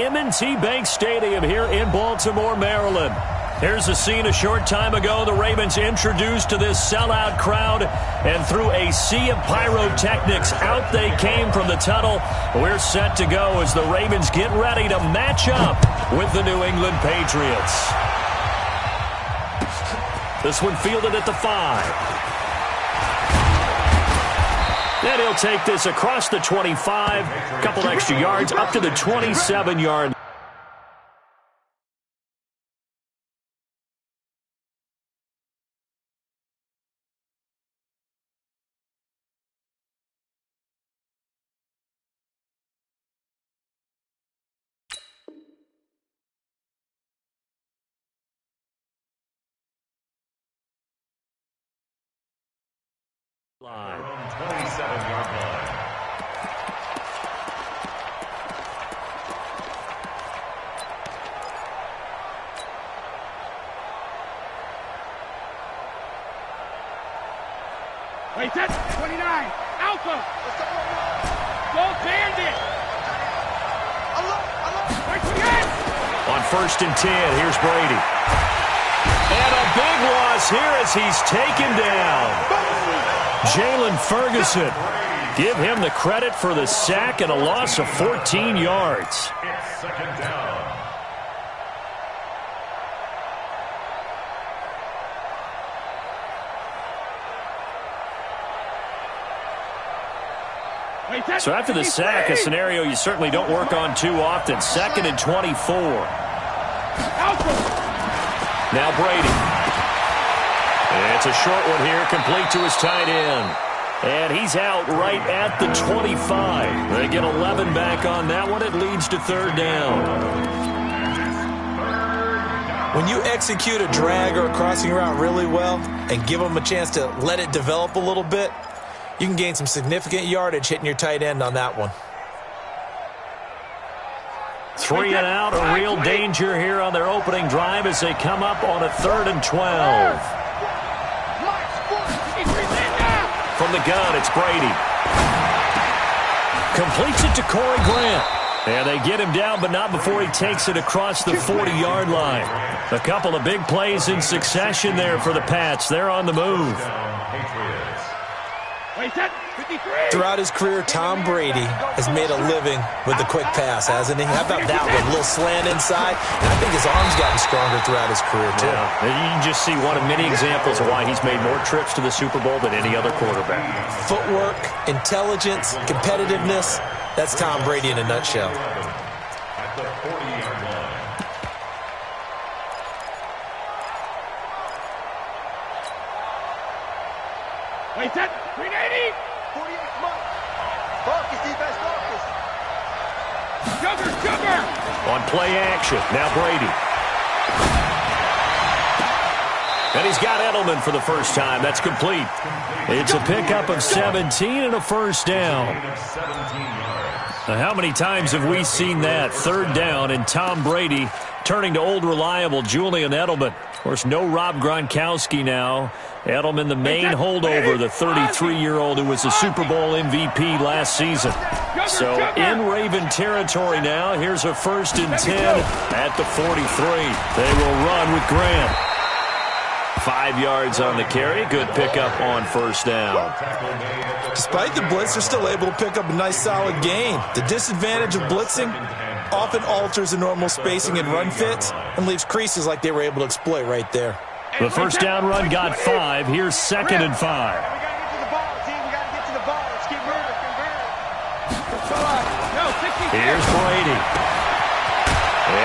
M&T Bank Stadium here in Baltimore, Maryland. Here's a scene a short time ago. The Ravens introduced to this sellout crowd, and through a sea of pyrotechnics, out they came from the tunnel. We're set to go as the Ravens get ready to match up with the New England Patriots. This one fielded at the 5. Then he'll take this across the 25, a couple extra yards, up to the 27-yard. Line. 27-yard line. Wait, that's 29. Alpha. Go Bandit. On 1st and 10, here's Brady. And a big loss here as he's taken down. Jalen Ferguson. Give him the credit for the sack and a loss of 14 yards. It's second down. So after the sack, a scenario you certainly don't work on too often. 2nd and 24. Now Brady. And it's a short one here, complete to his tight end. And he's out right at the 25. They get 11 back on that one. It leads to 3rd down. When you execute a drag or a crossing route really well and give them a chance to let it develop a little bit, you can gain some significant yardage hitting your tight end on that one. 3 and out, a real danger here on their opening drive as they come up on a 3rd and 12. From the gun, it's Brady. Completes it to Corey Grant. And they get him down, but not before he takes it across the 40-yard line. A couple of big plays in succession there for the Pats. They're on the move. Throughout his career, Tom Brady has made a living with the quick pass, hasn't he? How about that one? A little slant inside. And I think his arm's gotten stronger throughout his career, too. Yeah. You can just see one of many examples of why he's made more trips to the Super Bowl than any other quarterback. Footwork, intelligence, competitiveness. That's Tom Brady in a nutshell. At the 40-yard line. Wait, that 380. 48 months. Focus, defense, focus. Sugar. On play action, now Brady. And he's got Edelman for the first time. That's complete. It's a pickup of 17 and a 1st down. Now, how many times have we seen that? 3rd down and Tom Brady turning to old reliable Julian Edelman. Of course, no Rob Gronkowski now. Edelman, the main holdover, the 33-year-old who was a Super Bowl MVP last season. So in Raven territory now. Here's a 1st and 10 at the 43. They will run with Grant. 5 yards on the carry. Good pickup on 1st down. Despite the blitz, they're still able to pick up a nice solid gain. The disadvantage of blitzing often alters the normal spacing and run fits and leaves creases like they were able to exploit right there. The 1st down run got 5. Here's 2nd and 5. We got to get to the ball, team. We got to get to the ball. Let's keep moving. Here's Brady.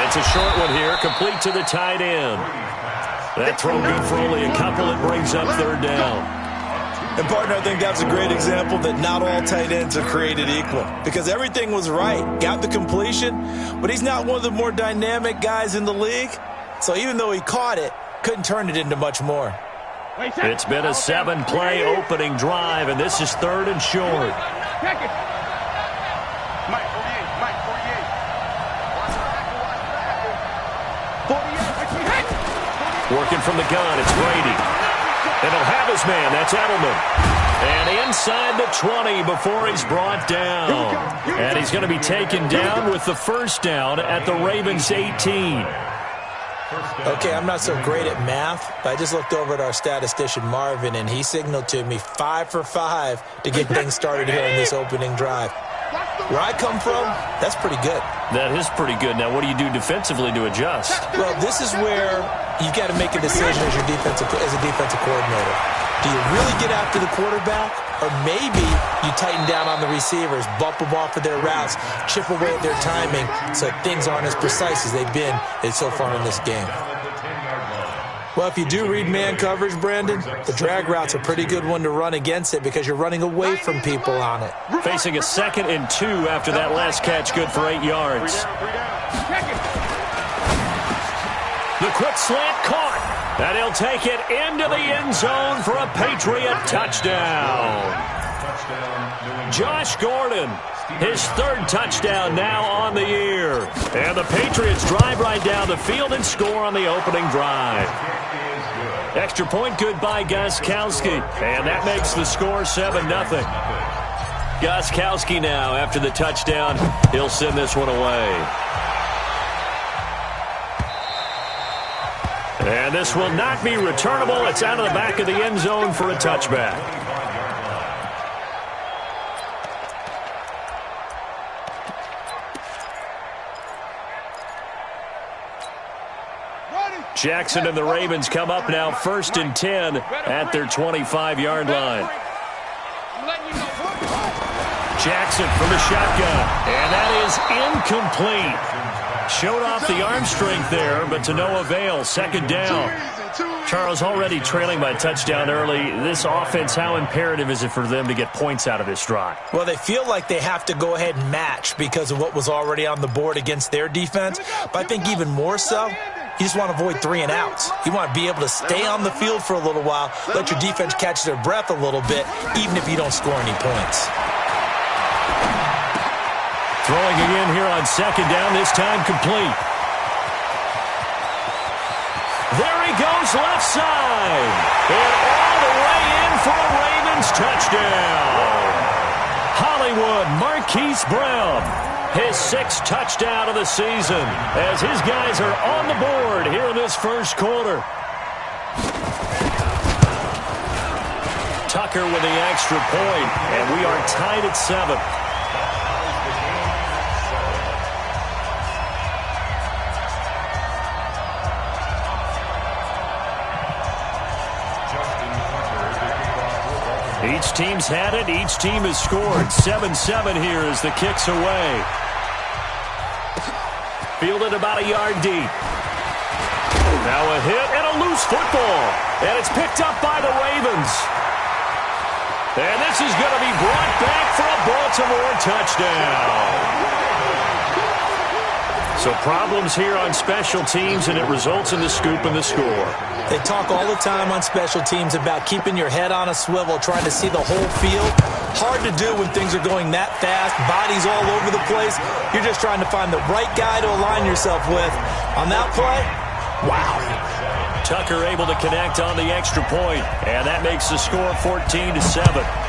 It's a short one here, complete to the tight end. That throw good for only a couple. It brings up 3rd down. And, partner, I think that's a great example that not all tight ends are created equal because everything was right. Got the completion, but he's not one of the more dynamic guys in the league. So even though he caught it, couldn't turn it into much more. It's been a 7-play opening drive, and this is 3rd and short. Mike, 48. Working from the gun, it's Brady. And he'll have his man. That's Edelman. And inside the 20 before he's brought down. And he's going to be taken down with the first down at the Ravens' 18. Okay, I'm not so great at math, but I just looked over at our statistician, Marvin, and he signaled to me 5 for 5 to get things started here in this opening drive. Where I come from, that's pretty good. That is pretty good. Now, what do you do defensively to adjust? Well, this is where you've got to make a decision as a defensive coordinator. Do you really get after the quarterback, or maybe you tighten down on the receivers, bump them off of their routes, chip away at their timing so things aren't as precise as they've been so far in this game? Well, if you do read man coverage, Brandon, the drag route's a pretty good one to run against it because you're running away from people on it. Facing a 2nd and 2 after that last catch, good for 8 yards. The quick slant caught. And he'll take it into the end zone for a Patriot touchdown. Josh Gordon, his 3rd touchdown now on the year. And the Patriots drive right down the field and score on the opening drive. Extra point good by Gostkowski. And that makes the score 7-0. Gostkowski now, after the touchdown, he'll send this one away. And this will not be returnable. It's out of the back of the end zone for a touchback. Jackson and the Ravens come up now 1st and 10 at their 25-yard line. Jackson from the shotgun. And that is incomplete. Showed off the arm strength there, but to no avail. 2nd down. Charles, already trailing by touchdown early. This offense, how imperative is it for them to get points out of this drive? Well, they feel like they have to go ahead and match because of what was already on the board against their defense. But I think even more so, you just want to avoid 3 and outs. You want to be able to stay on the field for a little while, let your defense catch their breath a little bit, even if you don't score any points. Throwing again here on 2nd down, this time complete. There he goes, left side. And all the way in for a Ravens touchdown. Hollywood Marquise Brown, his 6th touchdown of the season, as his guys are on the board here in this first quarter. Tucker with the extra point, and we are tied at 7. Each team's had it. Each team has scored. 7-7 here as the kick's away. Fielded about a yard deep. Now a hit and a loose football. And it's picked up by the Ravens. And this is going to be brought back for a Baltimore touchdown. So problems here on special teams, and it results in the scoop and the score. They talk all the time on special teams about keeping your head on a swivel, trying to see the whole field. Hard to do when things are going that fast, bodies all over the place. You're just trying to find the right guy to align yourself with. On that play, wow. Tucker able to connect on the extra point, and that makes the score 14-7.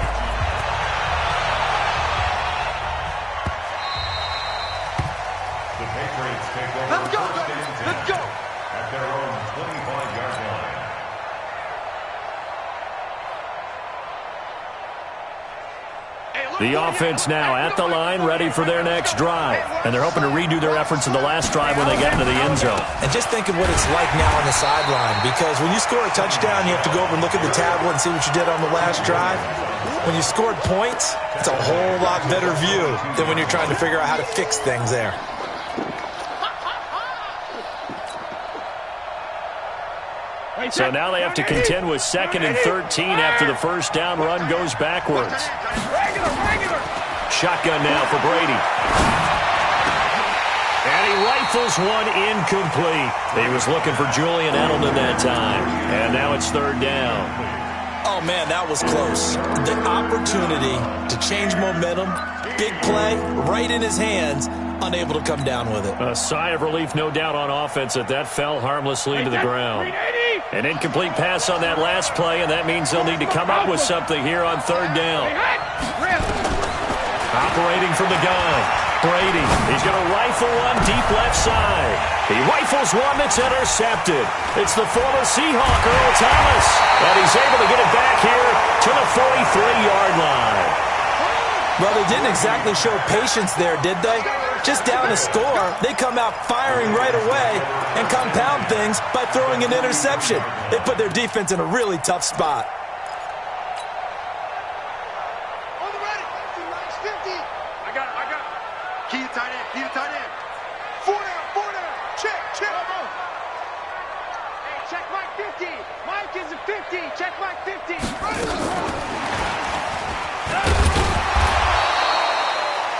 The offense now at the line, ready for their next drive. And they're hoping to redo their efforts in the last drive when they get into the end zone. And just think of what it's like now on the sideline, because when you score a touchdown, you have to go over and look at the tablet and see what you did on the last drive. When you scored points, it's a whole lot better view than when you're trying to figure out how to fix things there. So now they have to contend with 2nd and 13 after the first down run goes backwards. Shotgun now for Brady. And he rifles one incomplete. He was looking for Julian Edelman that time. And now it's 3rd down. Oh, man, that was close. The opportunity to change momentum big play right in his hands, unable to come down with it. A sigh of relief, no doubt, on offense that fell harmlessly to the ground. An incomplete pass on that last play, and that means they'll need to come up with something here on third down. Operating from the gun, Brady. He's going to rifle one deep left side. He rifles one that's intercepted. It's the former Seahawk, Earl Thomas. And he's able to get it back here to the 43-yard line. Well, they didn't exactly show patience there, did they? Just down a score, they come out firing right away and compound things by throwing an interception. They put their defense in a really tough spot. On the ready. 50. I got it. Key to tight end. 4 down. Check. Hey, check Mike 50. Mike is a 50. Check Mike 50.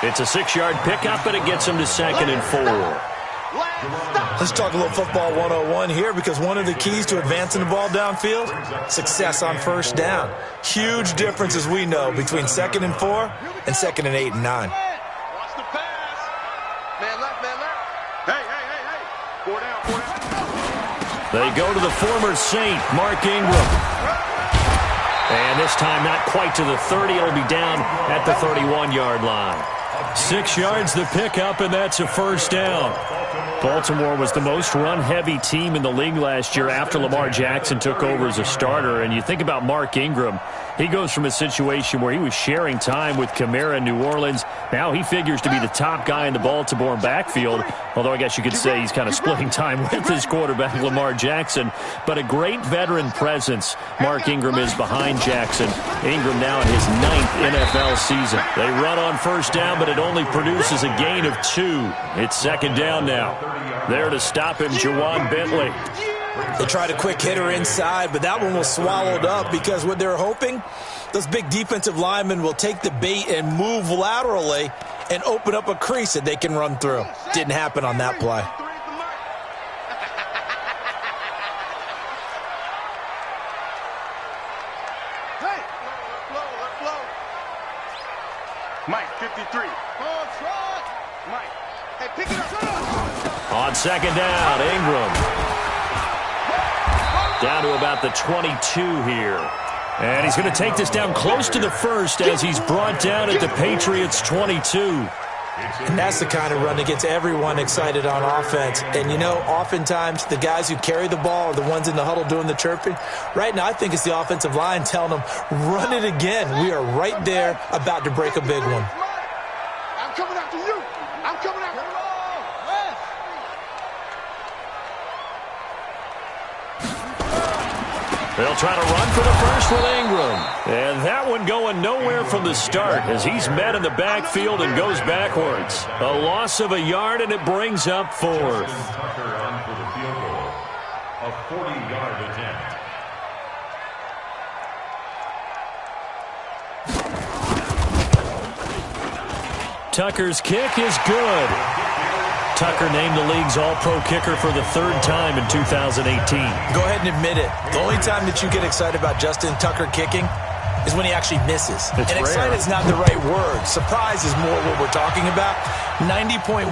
It's a 6-yard pickup, and it gets him to 2nd and 4. Let's talk a little football 101 here, because one of the keys to advancing the ball downfield, success on first down. Huge difference, as we know, between 2nd and 4 and 2nd and 8 and 9. Watch the pass. Man left. Hey. 4 down. They go to the former Saint, Mark Ingram. And this time not quite to the 30. It'll be down at the 31-yard line. 6 yards the pickup, and that's a first down. Baltimore was the most run-heavy team in the league last year after Lamar Jackson took over as a starter. And you think about Mark Ingram, he goes from a situation where he was sharing time with Kamara in New Orleans. Now he figures to be the top guy in the Baltimore backfield, although I guess you could say he's kind of splitting time with his quarterback, Lamar Jackson. But a great veteran presence Mark Ingram is behind Jackson. Ingram now in his 9th NFL season. They run on first down, but it only produces a gain of 2. It's 2nd down now. There to stop him, Jawan Bentley. They tried a quick hitter inside, but that one was swallowed up, because what they're hoping, those big defensive linemen will take the bait and move laterally and open up a crease that they can run through. Didn't happen on that play. Hey, let flow. Mike 53. Mike. Hey, pick it up. On 2nd down, Ingram. Down to about the 22 here. And he's going to take this down close to the 1st as he's brought down at the Patriots 22. And that's the kind of run that gets everyone excited on offense. And, you know, oftentimes the guys who carry the ball are the ones in the huddle doing the chirping. Right now, I think it's the offensive line telling them, run it again. We are right there about to break a big one. I'm coming after you. I'm coming after you. They'll try to run for the first with Ingram. And that one going nowhere from the start as he's met in the backfield and goes backwards. A loss of a yard, and it brings up 4th. Tucker on for the field goal. A 40-yard attempt. Tucker's kick is good. Tucker named the league's all-pro kicker for the 3rd time in 2018. Go ahead and admit it. The only time that you get excited about Justin Tucker kicking is when he actually misses. It's and excited rare. is not the right word. Surprise is more what we're talking about. 90.1%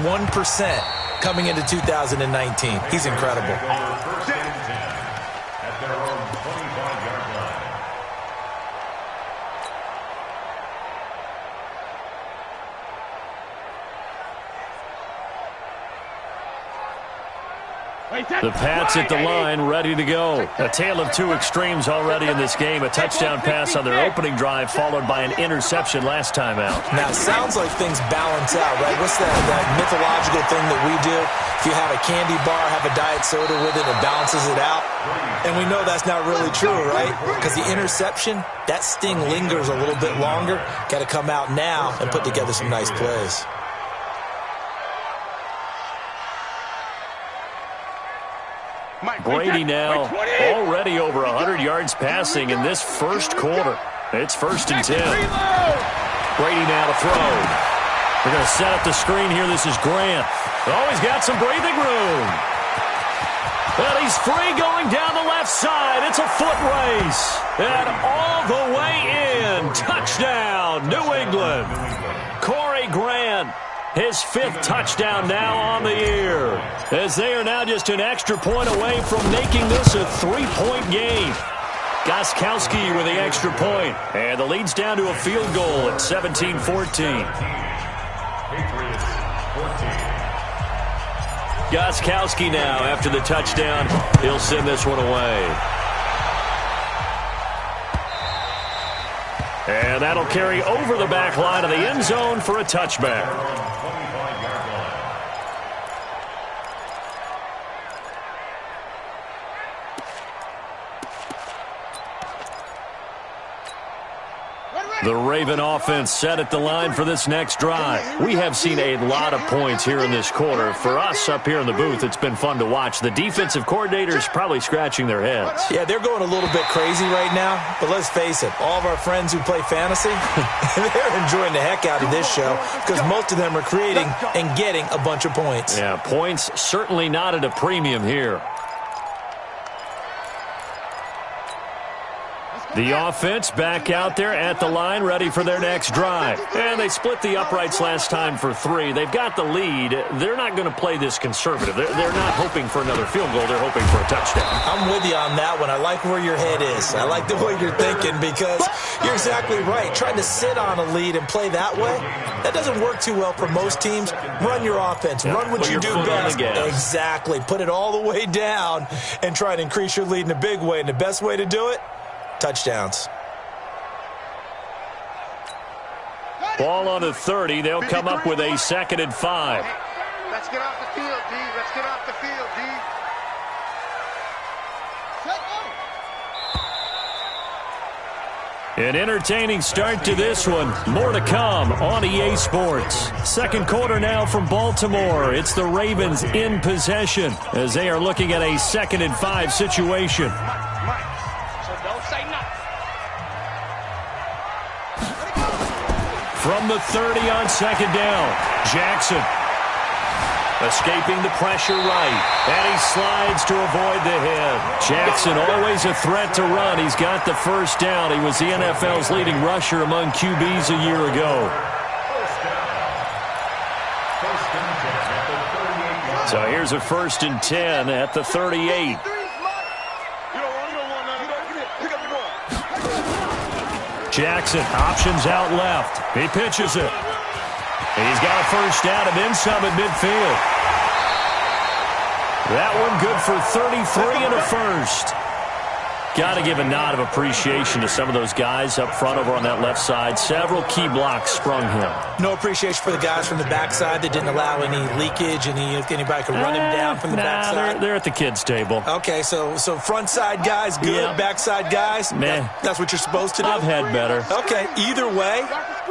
coming into 2019. He's incredible. First and 10 at their own 25-yard line. The Pats at the line, ready to go. A tale of 2 extremes already in this game. A touchdown pass on their opening drive, followed by an interception last time out. Now, it sounds like things balance out, right? What's that mythological thing that we do? If you have a candy bar, have a diet soda with it, it balances it out. And we know that's not really true, right? Because the interception, that sting lingers a little bit longer. Got to come out now and put together some nice plays. Brady now already over 100 yards passing in this first quarter. It's 1st and 10. Brady now to throw. They're going to set up the screen here. This is Grant. Oh, he's got some breathing room. And he's free going down the left side. It's a foot race. And all the way in. Touchdown, New England. Corey A.J. Grant. His 5th touchdown now on the year, as they are now just an extra point away from making this a 3-point game. Gostkowski with the extra point, and the lead's down to a field goal at 17-14. Patriots 14. Gostkowski now, after the touchdown, he'll send this one away. And that'll carry over the back line of the end zone for a touchback. The Raven offense set at the line for this next drive. We have seen a lot of points here in this quarter. For us up here in the booth, it's been fun to watch. The defensive coordinators probably scratching their heads. Yeah, they're going a little bit crazy right now. But let's face it, all of our friends who play fantasy, they're enjoying the heck out of this show because most of them are creating and getting a bunch of points. Yeah, points certainly not at a premium here. The offense back out there at the line, ready for their next drive. And they split the uprights last time for 3. They've got the lead. They're not going to play this conservative. They're not hoping for another field goal. They're hoping for a touchdown. I'm with you on that one. I like where your head is. I like the way you're thinking because you're exactly right. Trying to sit on a lead and play that way, that doesn't work too well for most teams. Run your offense. Run what you do best. Exactly. Put it all the way down and try to increase your lead in a big way. And the best way to do it, touchdowns. Ball on the 30. They'll come up with a 2nd and 5. Let's get off the field, D. Let's get off the field, D. An entertaining start to this one. More to come on EA Sports. Second quarter now from Baltimore. It's the Ravens in possession as they are looking at a 2nd and 5 situation. From the 30 on 2nd down, Jackson escaping the pressure right, and he slides to avoid the hit. Jackson always a threat to run. He's got the 1st down. He was the NFL's leading rusher among QBs a year ago. So here's a 1st and 10 at the 38. Jackson options out left. He pitches it. He's got a 1st down and then some at midfield. That one good for 33 and a 1st. Got to give a nod of appreciation to some of those guys up front over on that left side. Several key blocks sprung him. No appreciation for the guys from the backside that didn't allow any leakage. Anybody could run him down from the backside. They're at the kids' table. Okay, so front side guys, good. Yeah. Backside guys, man. That's what you're supposed to do? I've had better. Okay, either way,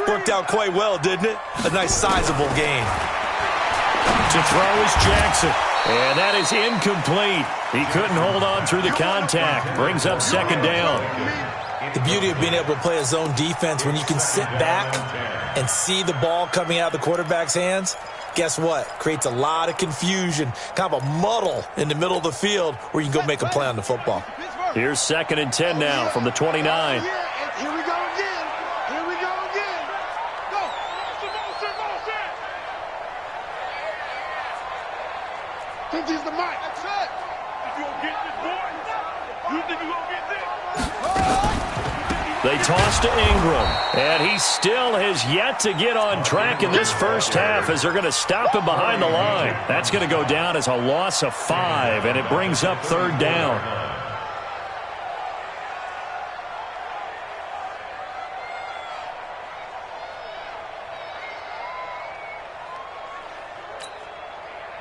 worked out quite well, didn't it? A nice sizable gain. To throw is Jackson. And that is incomplete. He couldn't hold on through the contact. Brings up 2nd down. The beauty of being able to play a zone defense when you can sit back and see the ball coming out of the quarterback's hands, guess what? Creates a lot of confusion, kind of a muddle in the middle of the field where you can go make a play on the football. Here's 2nd and 10 now from the 29. Here we go again. Here we go again. Go. Think he's the mic. That's it. You gonna get this, boy? You think you gonna get this? They toss to Ingram, and he still has yet to get on track in this first half as they're going to stop him behind the line. That's going to go down as a loss of 5, and it brings up 3rd down.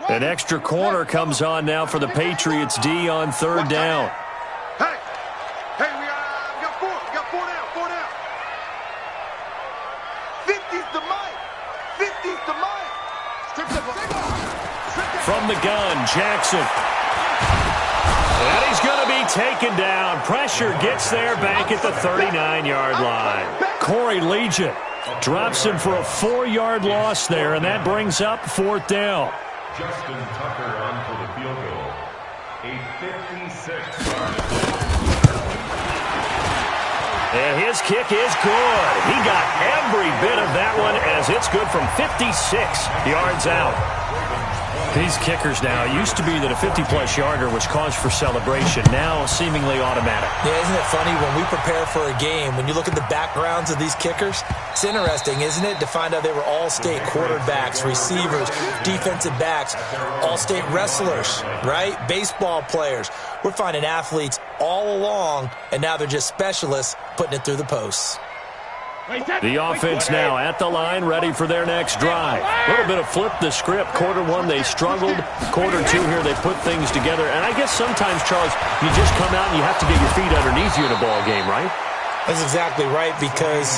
An extra corner comes on now for the Patriots D on 3rd down. Hey, we got 4. We got 4 down. 4 down. 50's the mic. 50's the mic. From the gun, Jackson. And he's going to be taken down. Pressure gets there back at the 39-yard line. Corey Legion drops him for a 4-yard loss there, and that brings up 4th down. Justin Tucker on for the field goal. A 56-yard. And his kick is good. He got every bit of that one as it's good from 56 yards out. These kickers now, it used to be that a 50-plus yarder was cause for celebration. Now seemingly automatic. Yeah, isn't it funny when we prepare for a game, when you look at the backgrounds of these kickers, it's interesting, isn't it, to find out they were all-state quarterbacks, receivers, defensive backs, all-state wrestlers, right? Baseball players. We're finding athletes all along, and now they're just specialists putting it through the posts. The offense now at the line, ready for their next drive. A little bit of flip the script. Quarter one, they struggled. Quarter two here, they put things together. And I guess sometimes, Charles, you just come out and you have to get your feet underneath you in a ball game, right? That's exactly right, because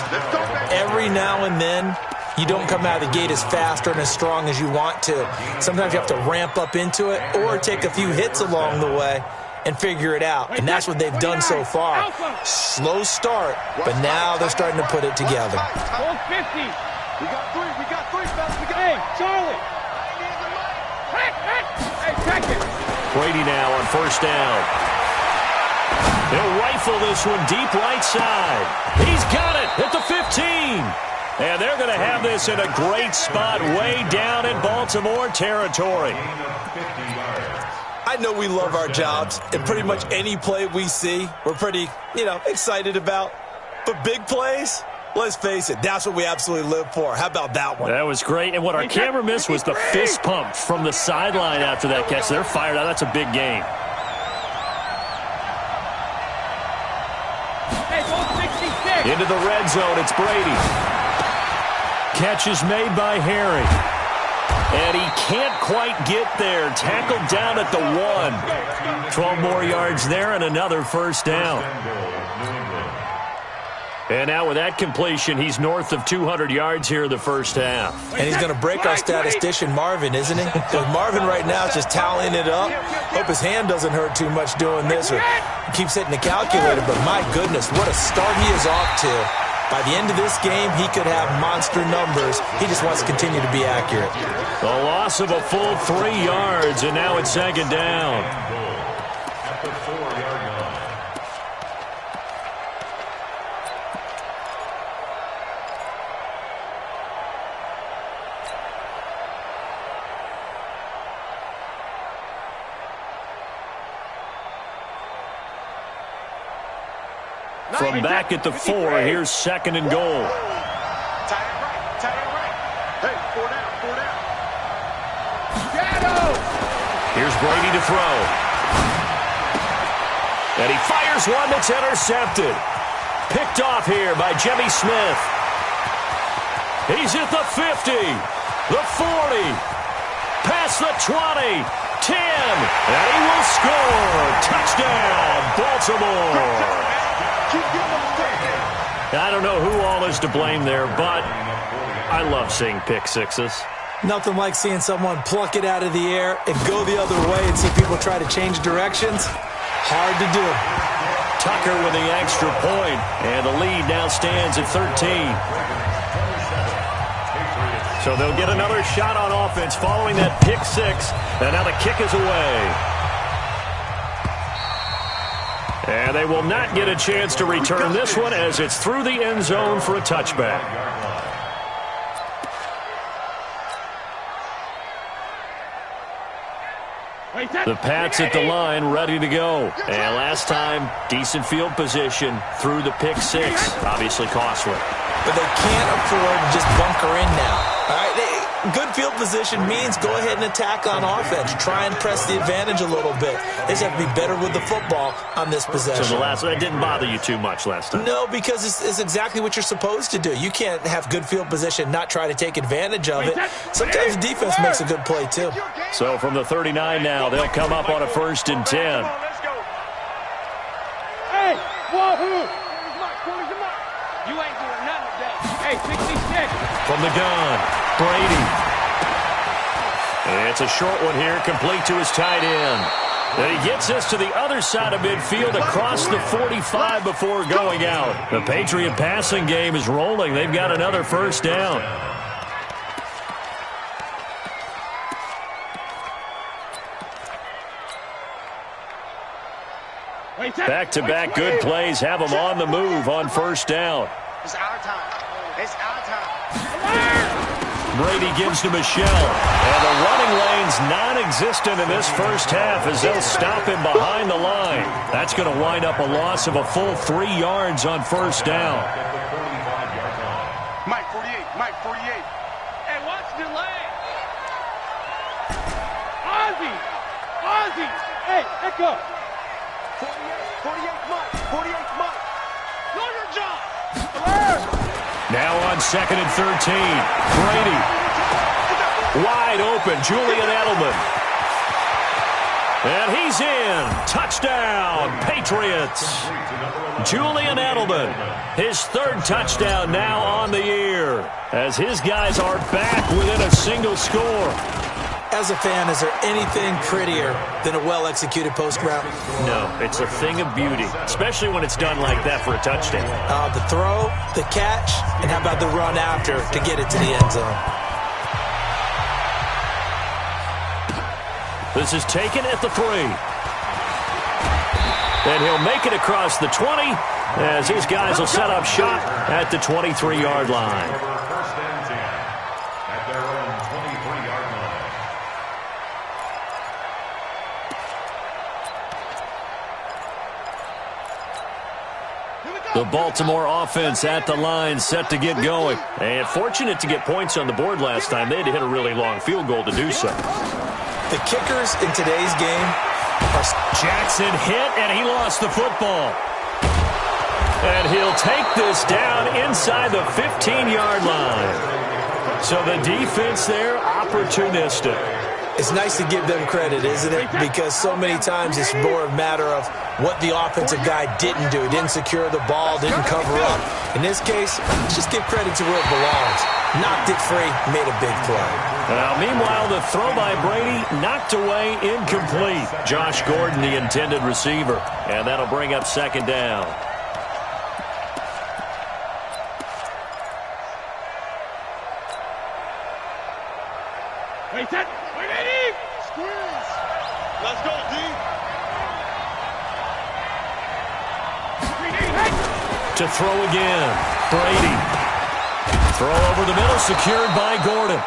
every now and then you don't come out of the gate as fast and as strong as you want to. Sometimes you have to ramp up into it or take a few hits along the way and figure it out. And that's what they've done so far. Slow start, but now they're starting to put it together. Hold 50. We got three, fellas. Hey, Charlie. Hey, check it. Brady now on first down. He'll rifle this one deep right side. He's got it at the 15. And they're going to have this in a great spot way down in Baltimore territory. I know we love our jobs, and pretty much any play we see, we're pretty, excited about. But big plays, let's face it, that's what we absolutely live for. How about that one? That was great. And what our camera missed was the fist pump from the sideline after that catch. They're fired out. That's a big game. Into the red zone, it's Brady. Catch is made by Harry. And he can't quite get there. Tackled down at the 1. 12 more yards there and another first down. And now with that completion, he's north of 200 yards here in the first half. And he's going to break our statistician, Marvin, isn't he? Because Marvin right now is just tallying it up. Hope his hand doesn't hurt too much doing this or keeps hitting the calculator. But my goodness, what a start he is off to. By the end of this game, he could have monster numbers. He just wants to continue to be accurate. The loss of a full 3 yards, and now it's second down. At the 4-yard line. From back at the 4, here's second and goal. Tight end right. Hey, four down. Shadow. Here's Brady to throw. And he fires one that's intercepted. Picked off here by Jimmy Smith. He's at the 50, the 40, past the 20, 10, and he will score. Touchdown, Baltimore. I don't know who all is to blame there, but I love seeing pick sixes. Nothing like seeing someone pluck it out of the air and go the other way and see people try to change directions. Hard to do. Tucker with the extra point, and the lead now stands at 13. So they'll get another shot on offense following that pick six, and now the kick is away. And they will not get a chance to return this one as it's through the end zone for a touchback. The Pats at the line, ready to go. And last time, decent field position through the pick six. Obviously costly. But they can't afford to just bunker in now. All right, good field position means go ahead and attack on offense. Try and press the advantage a little bit. They just have to be better with the football on this possession. So that didn't bother you too much last time? No, because it's exactly what you're supposed to do. You can't have good field position, not try to take advantage of it. Sometimes the defense makes a good play, too. So from the 39 now, they'll come up on a 1st and 10. Hey, wahoo! You ain't doing nothing today. Hey, 66. From the gun, Brady. And it's a short one here, complete to his tight end. And he gets us to the other side of midfield across the 45 before going out. The Patriot passing game is rolling. They've got another first down. Back-to-back good plays have them on the move on first down. It's our time. It's our time. Brady gives to Michelle. And the running lane's non-existent in this first half as they'll stop him behind the line. That's going to wind up a loss of a full 3 yards on first down. Mike 48. Mike 48. Hey, watch the lane. Ozzy. Hey, echo. 48 Mike. 48 Mike. Know your job. Now on 2nd and 13. Brady. Wide open. Julian Edelman. And he's in. Touchdown, Patriots. Julian Edelman. His 3rd touchdown now on the year as his guys are back within a single score. As a fan, is there anything prettier than a well-executed post route? No, it's a thing of beauty, especially when it's done like that for a touchdown. The throw, the catch, and how about the run after to get it to the end zone? This is taken at the 3. And he'll make it across the 20 as his guys will set up shop at the 23-yard line. First and 10 at their own 23-yard line. The Baltimore offense at the line, set to get going. And fortunate to get points on the board last time. They had to hit a really long field goal to do so. The kickers in today's game are... Jackson hit, and he lost the football. And he'll take this down inside the 15-yard line. So the defense there, opportunistic. It's nice to give them credit, isn't it? Because so many times it's more a matter of what the offensive guy didn't do. He didn't secure the ball, didn't cover up. In this case, just give credit to where it belongs. Knocked it free, made a big play. Meanwhile, the throw by Brady knocked away, incomplete. Josh Gordon, the intended receiver. And that'll bring up 2nd down. Wait, that. Wait, Eddie. Squeeze. Let's go, D. To throw again. Brady. Throw over the middle, secured by Gordon.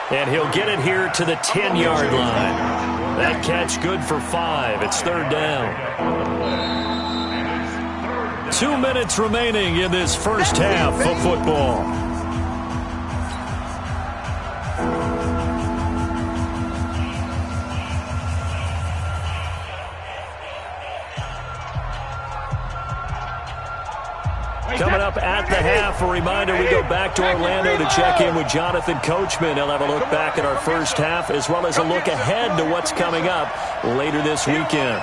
And he'll get it here to the 10-yard line. That catch good for 5. It's 3rd down. 2 minutes remaining in this first half of football. Coming up at the half, a reminder we go back to Orlando to check in with Jonathan Coachman. He'll have a look back at our first half as well as a look ahead to what's coming up later this weekend.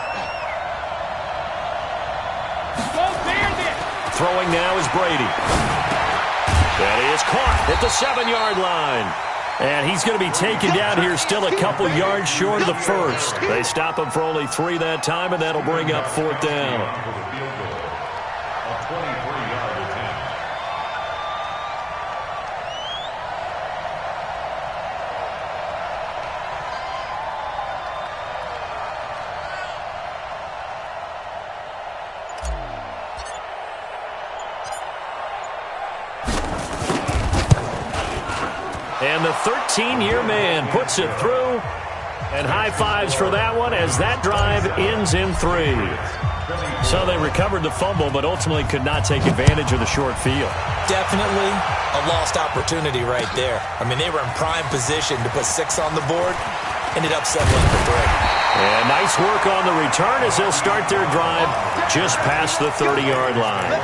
Throwing now is Brady. That is caught at the 7-yard line. And he's going to be taken down here still a couple yards short of the first. They stop him for only 3 that time, and that'll bring up 4th down. And the 13-year man puts it through. And high fives for that one as that drive ends in 3. So they recovered the fumble, but ultimately could not take advantage of the short field. Definitely a lost opportunity right there. I mean, they were in prime position to put 6 on the board. Ended up settling for 3. And nice work on the return as they'll start their drive just past the 30-yard line.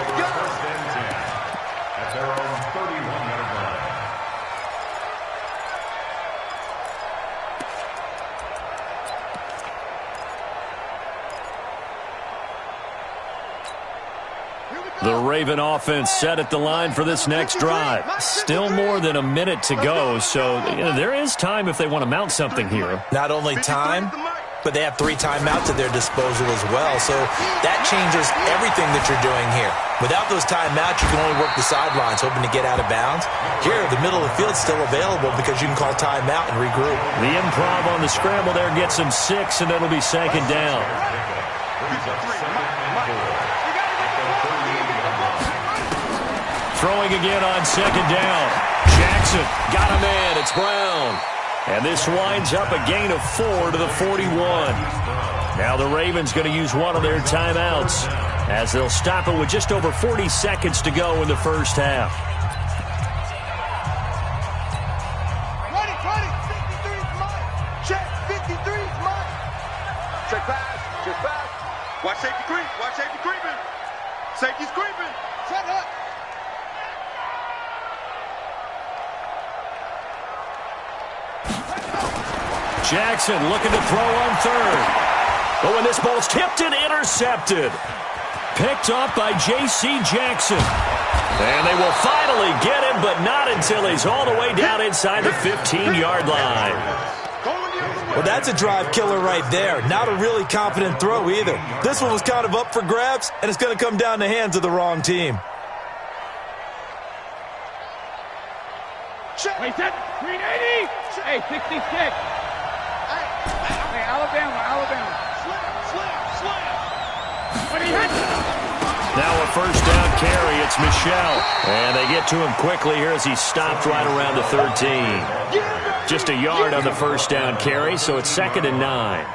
The Raven offense set at the line for this next drive. Still more than a minute to go, so there is time if they want to mount something here. Not only time, but they have 3 timeouts at their disposal as well, so that changes everything that you're doing here. Without those timeouts, you can only work the sidelines, hoping to get out of bounds. Here, the middle of the field's still available because you can call timeout and regroup. The improv on the scramble there gets him 6, and it'll be 2nd down. Brings up 2nd and 4. Throwing again on 2nd down. Jackson got a man. It's Brown. And this winds up a gain of 4 to the 41. Now the Ravens going to use one of their timeouts as they'll stop it with just over 40 seconds to go in the first half. Ready, 53 is mine. Check, 53 is mine. Check pass, check pass. Watch safety creep, watch safety creeping. Safety's creeping. Set up. Jackson looking to throw on 3rd. But when this ball's tipped and intercepted. Picked off by J.C. Jackson. And they will finally get him, but not until he's all the way down inside the 15-yard line. Well, that's a drive killer right there. Not a really confident throw either. This one was kind of up for grabs, and it's going to come down the hands of the wrong team. Wait, set. 380. Hey, 66. Hey, Alabama. What he hit? Now a first down carry. It's Michel. And they get to him quickly here as he stopped right around the 13. Just a yard on the first down carry, so it's 2nd and 9.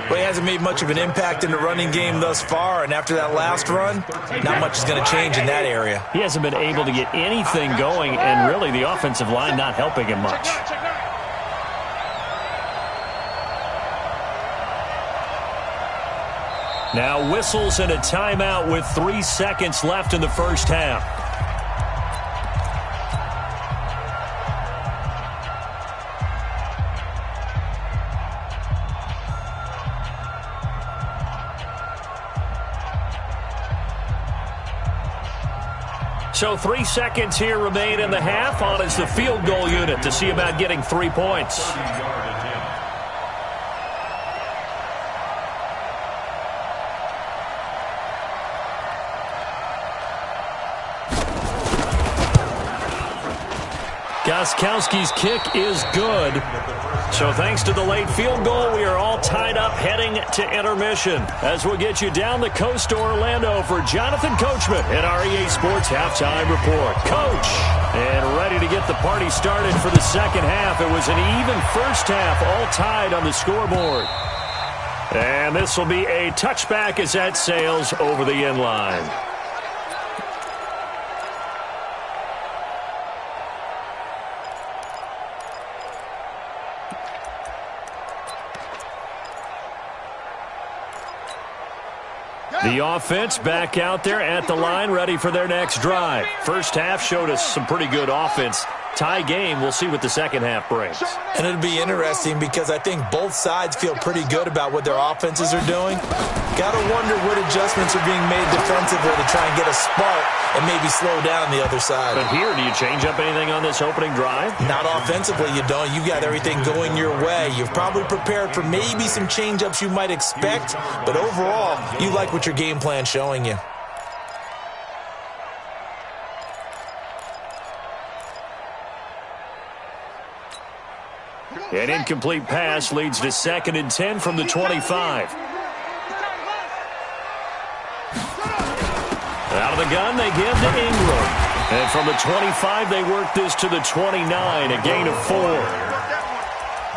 Well, he hasn't made much of an impact in the running game thus far, and after that last run, not much is going to change in that area. He hasn't been able to get anything going, and really the offensive line not helping him much. Now whistles and a timeout with 3 seconds left in the first half. So 3 seconds here remain in the half. On is the field goal unit to see about getting 3 points. Gostkowski's kick is good. So thanks to the late field goal, we are all tied up heading to intermission. As we'll get you down the coast to Orlando for Jonathan Coachman at our EA Sports Halftime Report. Coach, and ready to get the party started for the second half. It was an even first half, all tied on the scoreboard. And this will be a touchback as that sails over the end line. The offense back out there at the line, ready for their next drive. First half showed us some pretty good offense. Tie game, we'll see what the second half brings. And it'll be interesting because I think both sides feel pretty good about what their offenses are doing. Got to wonder what adjustments are being made defensively to try and get a spark and maybe slow down the other side. But here, do you change up anything on this opening drive? Not offensively, you don't. You got everything going your way. You've probably prepared for maybe some change-ups you might expect, but overall, you like what your game plan's showing you. An incomplete pass leads to 2nd and 10 from the 25. Out of the gun, they give to Ingram. And from the 25, they work this to the 29, a gain of 4.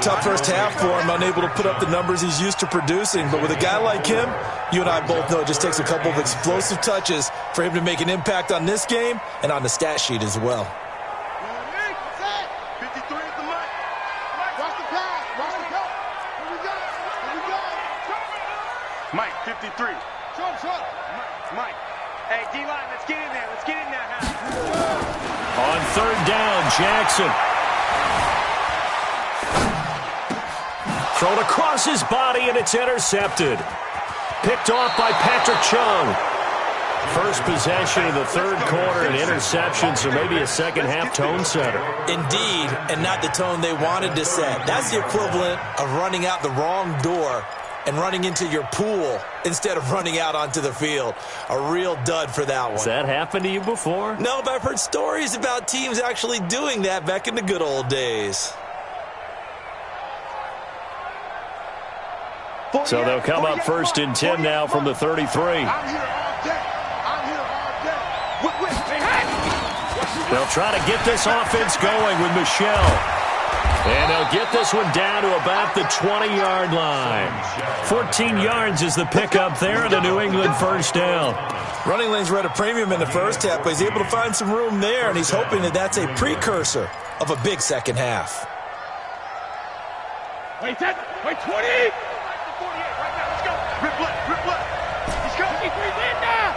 Tough first half for him, unable to put up the numbers he's used to producing. But with a guy like him, you and I both know it just takes a couple of explosive touches for him to make an impact on this game and on the stat sheet as well. 53 is the mic. Watch the pass. Watch the cut. Here we go. Here we go. Mike, 53. Show him. Mike. Hey, D-line, let's get in there. Let's get in there. On 3rd down, Jackson. Thrown across his body, and it's intercepted. Picked off by Patrick Chung. First possession of the third quarter, an interception, so maybe a second-half tone setter. Indeed, and not the tone they wanted to set. That's the equivalent of running out the wrong door and running into your pool instead of running out onto the field. A real dud for that one. Has that happened to you before? No, but I've heard stories about teams actually doing that back in the good old days. So they'll come up 1st and 10 now from the 33. I'm here all day. I'm here all day. They'll try to get this offense going with Michelle. And they'll get this one down to about the 20-yard line. 14 yards is the pickup there and a New England first down. Running lanes were at a premium in the first half, but he's able to find some room there, and he's hoping that that's a precursor of a big second half. Wait, 20! Right now, let's go! Rip left. He's going. 53's in now!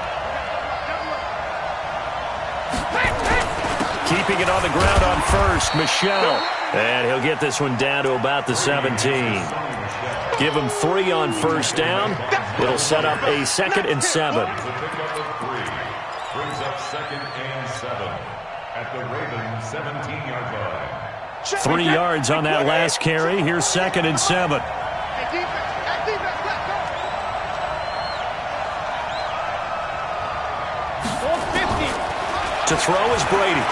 Keeping it on the ground on first, Michelle. And he'll get this one down to about the 17. Give him 3 on first down. It'll set up a 2nd and 7. Brings up 2nd and 7 at the Ravens 17-yard line. 3 yards on that last carry. Here's 2nd and 7. To throw is Brady.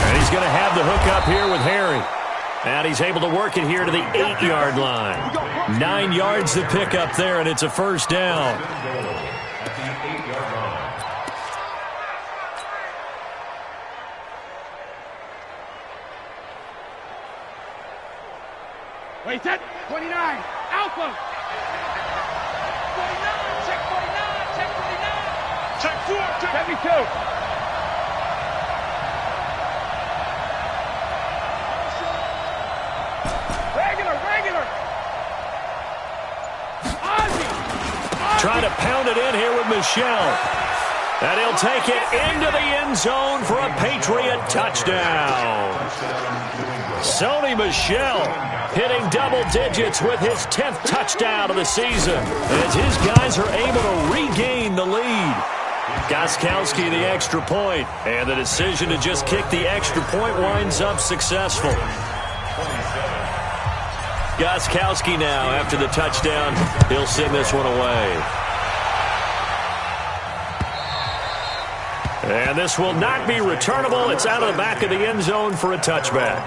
And he's going to have the hook up here with Harry. And he's able to work it here to the 8-yard line. 9 yards to pick up there, and it's a first down. At the 8-yard line. Wait, 29! Alpha! 49! Check 49! Check 49! Check 4. Check 72! Regular! Ozzy! Trying to pound it in here with Michelle. And he'll take it into the end zone for a Patriot touchdown. Sony Michel hitting double digits with his 10th touchdown of the season as his guys are able to regain the lead. Gostkowski the extra point, and the decision to just kick the extra point winds up successful. Gostkowski now, after the touchdown, he'll send this one away. And this will not be returnable. It's out of the back of the end zone for a touchback.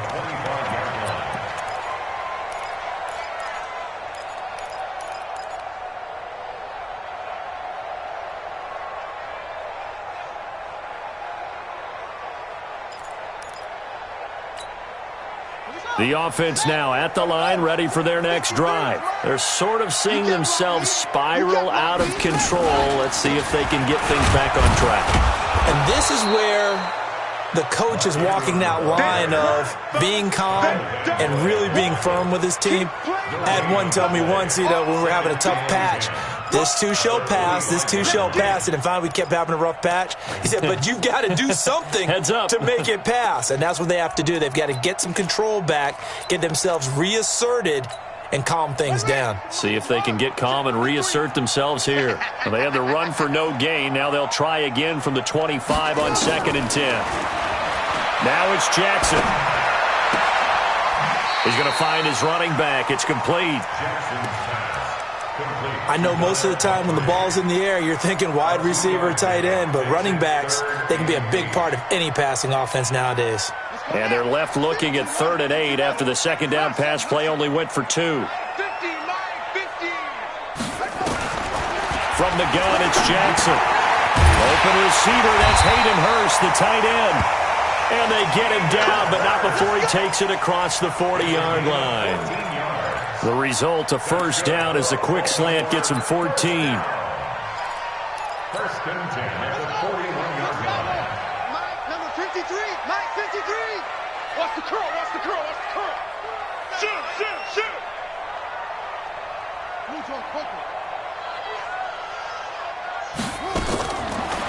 The offense now at the line, ready for their next drive. They're sort of seeing themselves spiral out of control. Let's see if they can get things back on track. And this is where the coach is walking that line of being calm and really being firm with his team. I had one tell me once, when we were having a tough patch, this too shall pass, this too shall pass. And finally we kept having a rough patch. He said, but you've got to do something Heads up. to make it pass. And that's what they have to do. They've got to get some control back, get themselves reasserted, and calm things down. See if they can get calm and reassert themselves here. Well, they had the run for no gain. Now they'll try again from the 25 on 2nd and 10. Now it's Jackson. He's going to find his running back. It's complete. I know most of the time when the ball's in the air, you're thinking wide receiver, tight end, but running backs, they can be a big part of any passing offense nowadays. And they're left looking at 3rd and 8 after the second down pass play only went for 2. 50, 50. From the gun, it's Jackson. Open receiver, that's Hayden Hurst, the tight end. And they get him down, but not before he takes it across the 40-yard line. The result, a first down as a quick slant gets him 14. 1st and 10 at the 41-yard line. Mike, number 53. Mike, 53. Watch the curl. Shoot.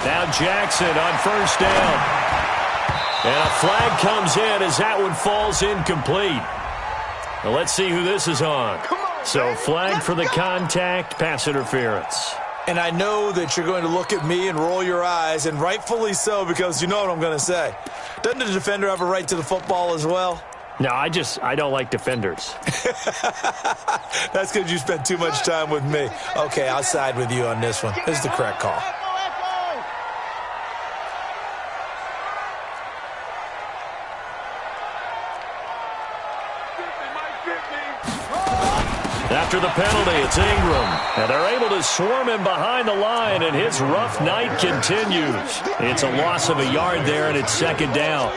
Now Jackson on first down. And a flag comes in as that one falls incomplete. Well, let's see who this is on. So flag for the contact, pass interference. And I know that you're going to look at me and roll your eyes, and rightfully so, because you know what I'm going to say. Doesn't the defender have a right to the football as well? No, I don't like defenders. That's because you spent too much time with me. Okay, I'll side with you on this one. This is the correct call. After the penalty, it's Ingram. And they're able to swarm him behind the line, and his rough night continues. It's a loss of a yard there, and it's second down.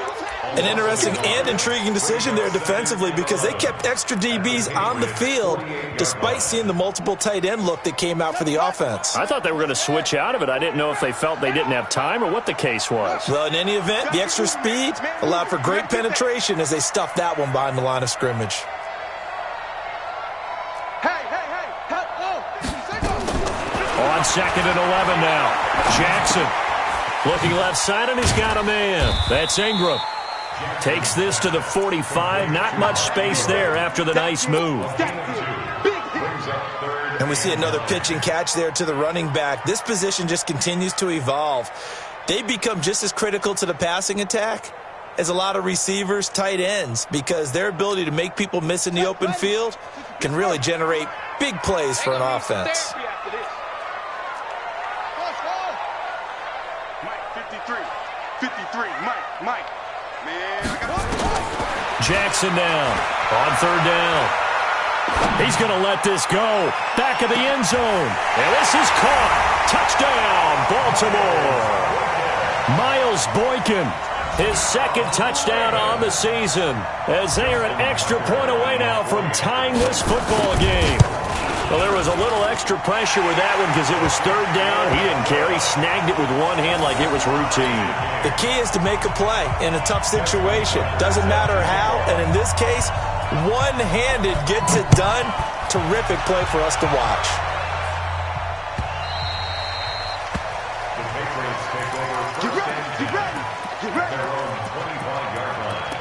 An interesting and intriguing decision there defensively because they kept extra DBs on the field despite seeing the multiple tight end look that came out for the offense. I thought they were going to switch out of it. I didn't know if they felt they didn't have time or what the case was. Well, in any event, the extra speed allowed for great penetration as they stuffed that one behind the line of scrimmage. On 2nd and 11 now. Jackson looking left side, and he's got a man. That's Ingram. Takes this to the 45. Not much space there after the nice move. And we see another pitch and catch there to the running back. This position just continues to evolve. They become just as critical to the passing attack as a lot of receivers, tight ends, because their ability to make people miss in the open field can really generate big plays for an offense. Mike, 53, Mike. Man, Jackson down on 3rd down. He's going to let this go. Back of the end zone. And this is caught. Touchdown, Baltimore. Miles Boykin, his 2nd touchdown on the season, as they are an extra point away now from tying this football game. Well, there was a little extra pressure with that one because it was 3rd down. He didn't care. He snagged it with one hand like it was routine. The key is to make a play in a tough situation. Doesn't matter how, and in this case, one-handed gets it done. Terrific play for us to watch. The Patriots take over first and 10 at their own 25-yard line.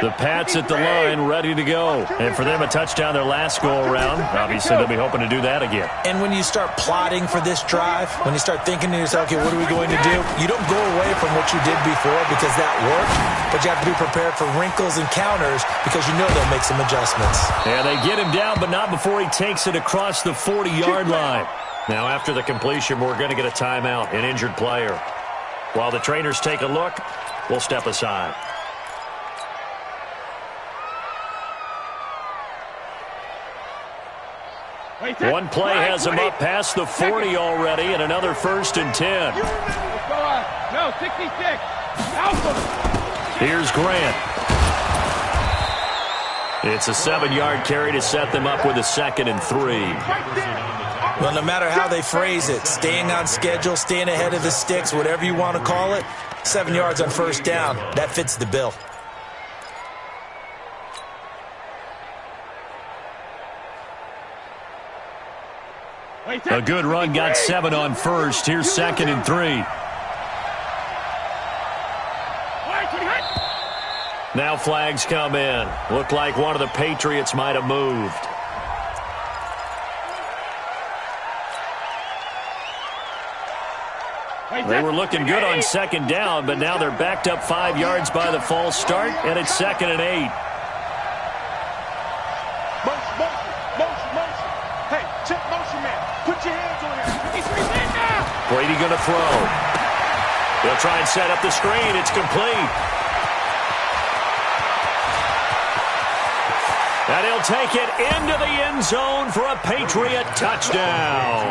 The Pats at the line, ready to go. And for them, a touchdown their last go-around. Obviously, they'll be hoping to do that again. And when you start plotting for this drive, when you start thinking to yourself, okay, what are we going to do? You don't go away from what you did before because that worked, but you have to be prepared for wrinkles and counters because you know they'll make some adjustments. Yeah, they get him down, but not before he takes it across the 40-yard line. Now, after the completion, we're going to get a timeout, an injured player. While the trainers take a look, we'll step aside. One play has him up past the 40 already, and another 1st and 10. No, 66. Here's Grant. It's a 7-yard carry to set them up with a 2nd and 3. Well, no matter how they phrase it, staying on schedule, staying ahead of the sticks, whatever you want to call it, 7 yards on 1st down, that fits the bill. A good run got 7 on 1st. Here's 2nd and 3. Now flags come in. Looked like one of the Patriots might have moved. They were looking good on 2nd down, but now they're backed up 5 yards by the false start, and it's 2nd and 8. Hey, check motion, man. Put your hands on him. He's Brady going to throw. They'll try and set up the screen. It's complete. And he'll take it into the end zone for a Patriot touchdown.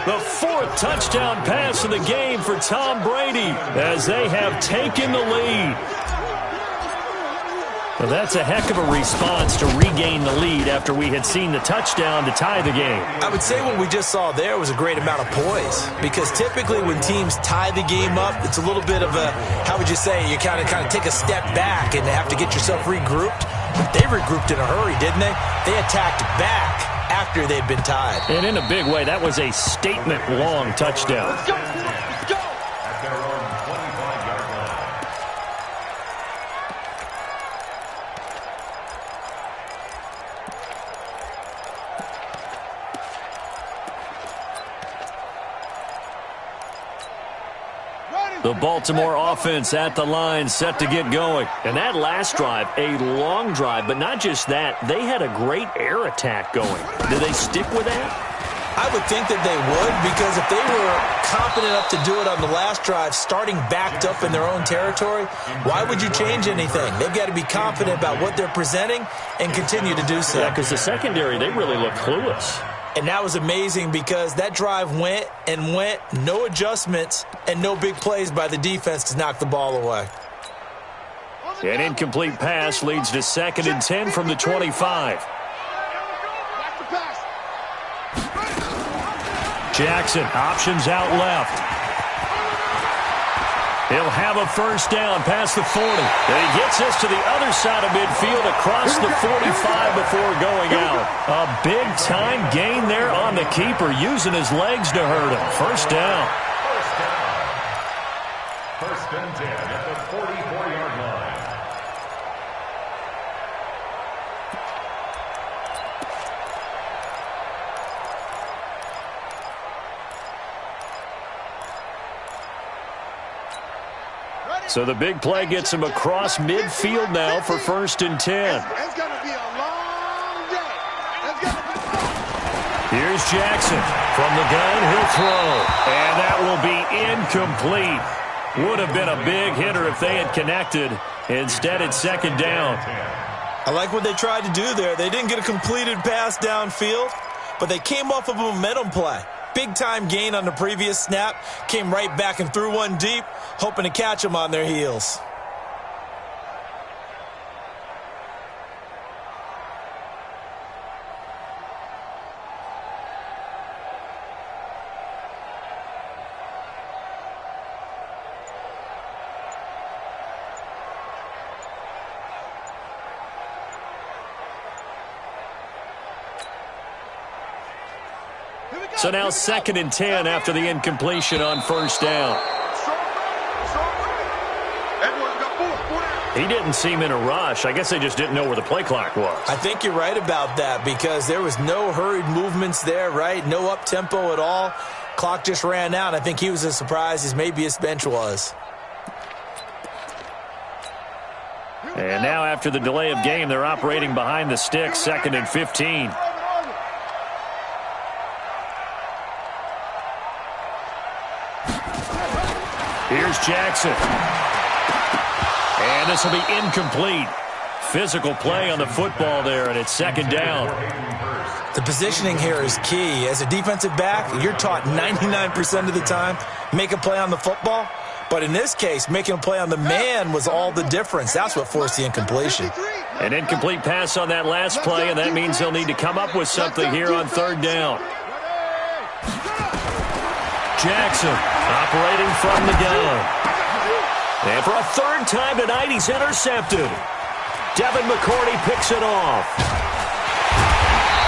The 4th touchdown pass of the game for Tom Brady as they have taken the lead. Well, that's a heck of a response to regain the lead after we had seen the touchdown to tie the game. I would say what we just saw there was a great amount of poise because typically when teams tie the game up, it's a little bit of a, how would you say, you kind of take a step back and have to get yourself regrouped. But they regrouped in a hurry, didn't they? They attacked back after they'd been tied. And in a big way, that was a statement-long touchdown. Let's go. Let's go. At their own 25-yard line. The Baltimore offense at the line, set to get going. And that last drive, a long drive, but not just that. They had a great air attack going. Did they stick with that? I would think that they would, because if they were confident enough to do it on the last drive, starting backed up in their own territory, why would you change anything? They've got to be confident about what they're presenting and continue to do so. Yeah, because the secondary, they really look clueless. And that was amazing because that drive went and went, no adjustments, and no big plays by the defense to knock the ball away. An incomplete pass leads to 2nd and 10 from the 25. Jackson, options out left. He'll have a first down past the 40. And he gets this to the other side of midfield across the 45 before going out. A big-time gain there on the keeper, using his legs to hurt him. First down. First and 10 at the 44-yard line. So the big play gets him across midfield now for 1st and 10. It's going to be a long day. Here's Jackson. From the gun, he'll throw. And that will be incomplete. Would have been a big hitter if they had connected. Instead, it's 2nd down. I like what they tried to do there. They didn't get a completed pass downfield, but they came off of a momentum play. Big-time gain on the previous snap. Came right back and threw one deep, hoping to catch them on their heels. So now 2nd and 10 after the incompletion on first down. He didn't seem in a rush. I guess they just didn't know where the play clock was. I think you're right about that because there was no hurried movements there, right? No up-tempo at all. Clock just ran out. I think he was as surprised as maybe his bench was. And now after the delay of game, they're operating behind the sticks, 2nd and 15. Here's Jackson. And this will be incomplete. Physical play on the football there, and it's 2nd down. The positioning here is key. As a defensive back, you're taught 99% of the time, make a play on the football. But in this case, making a play on the man was all the difference. That's what forced the incompletion. An incomplete pass on that last play, and that means they'll need to come up with something here on 3rd down. Jackson operating from the gun. And for a 3rd time tonight, he's intercepted. Devin McCourty picks it off.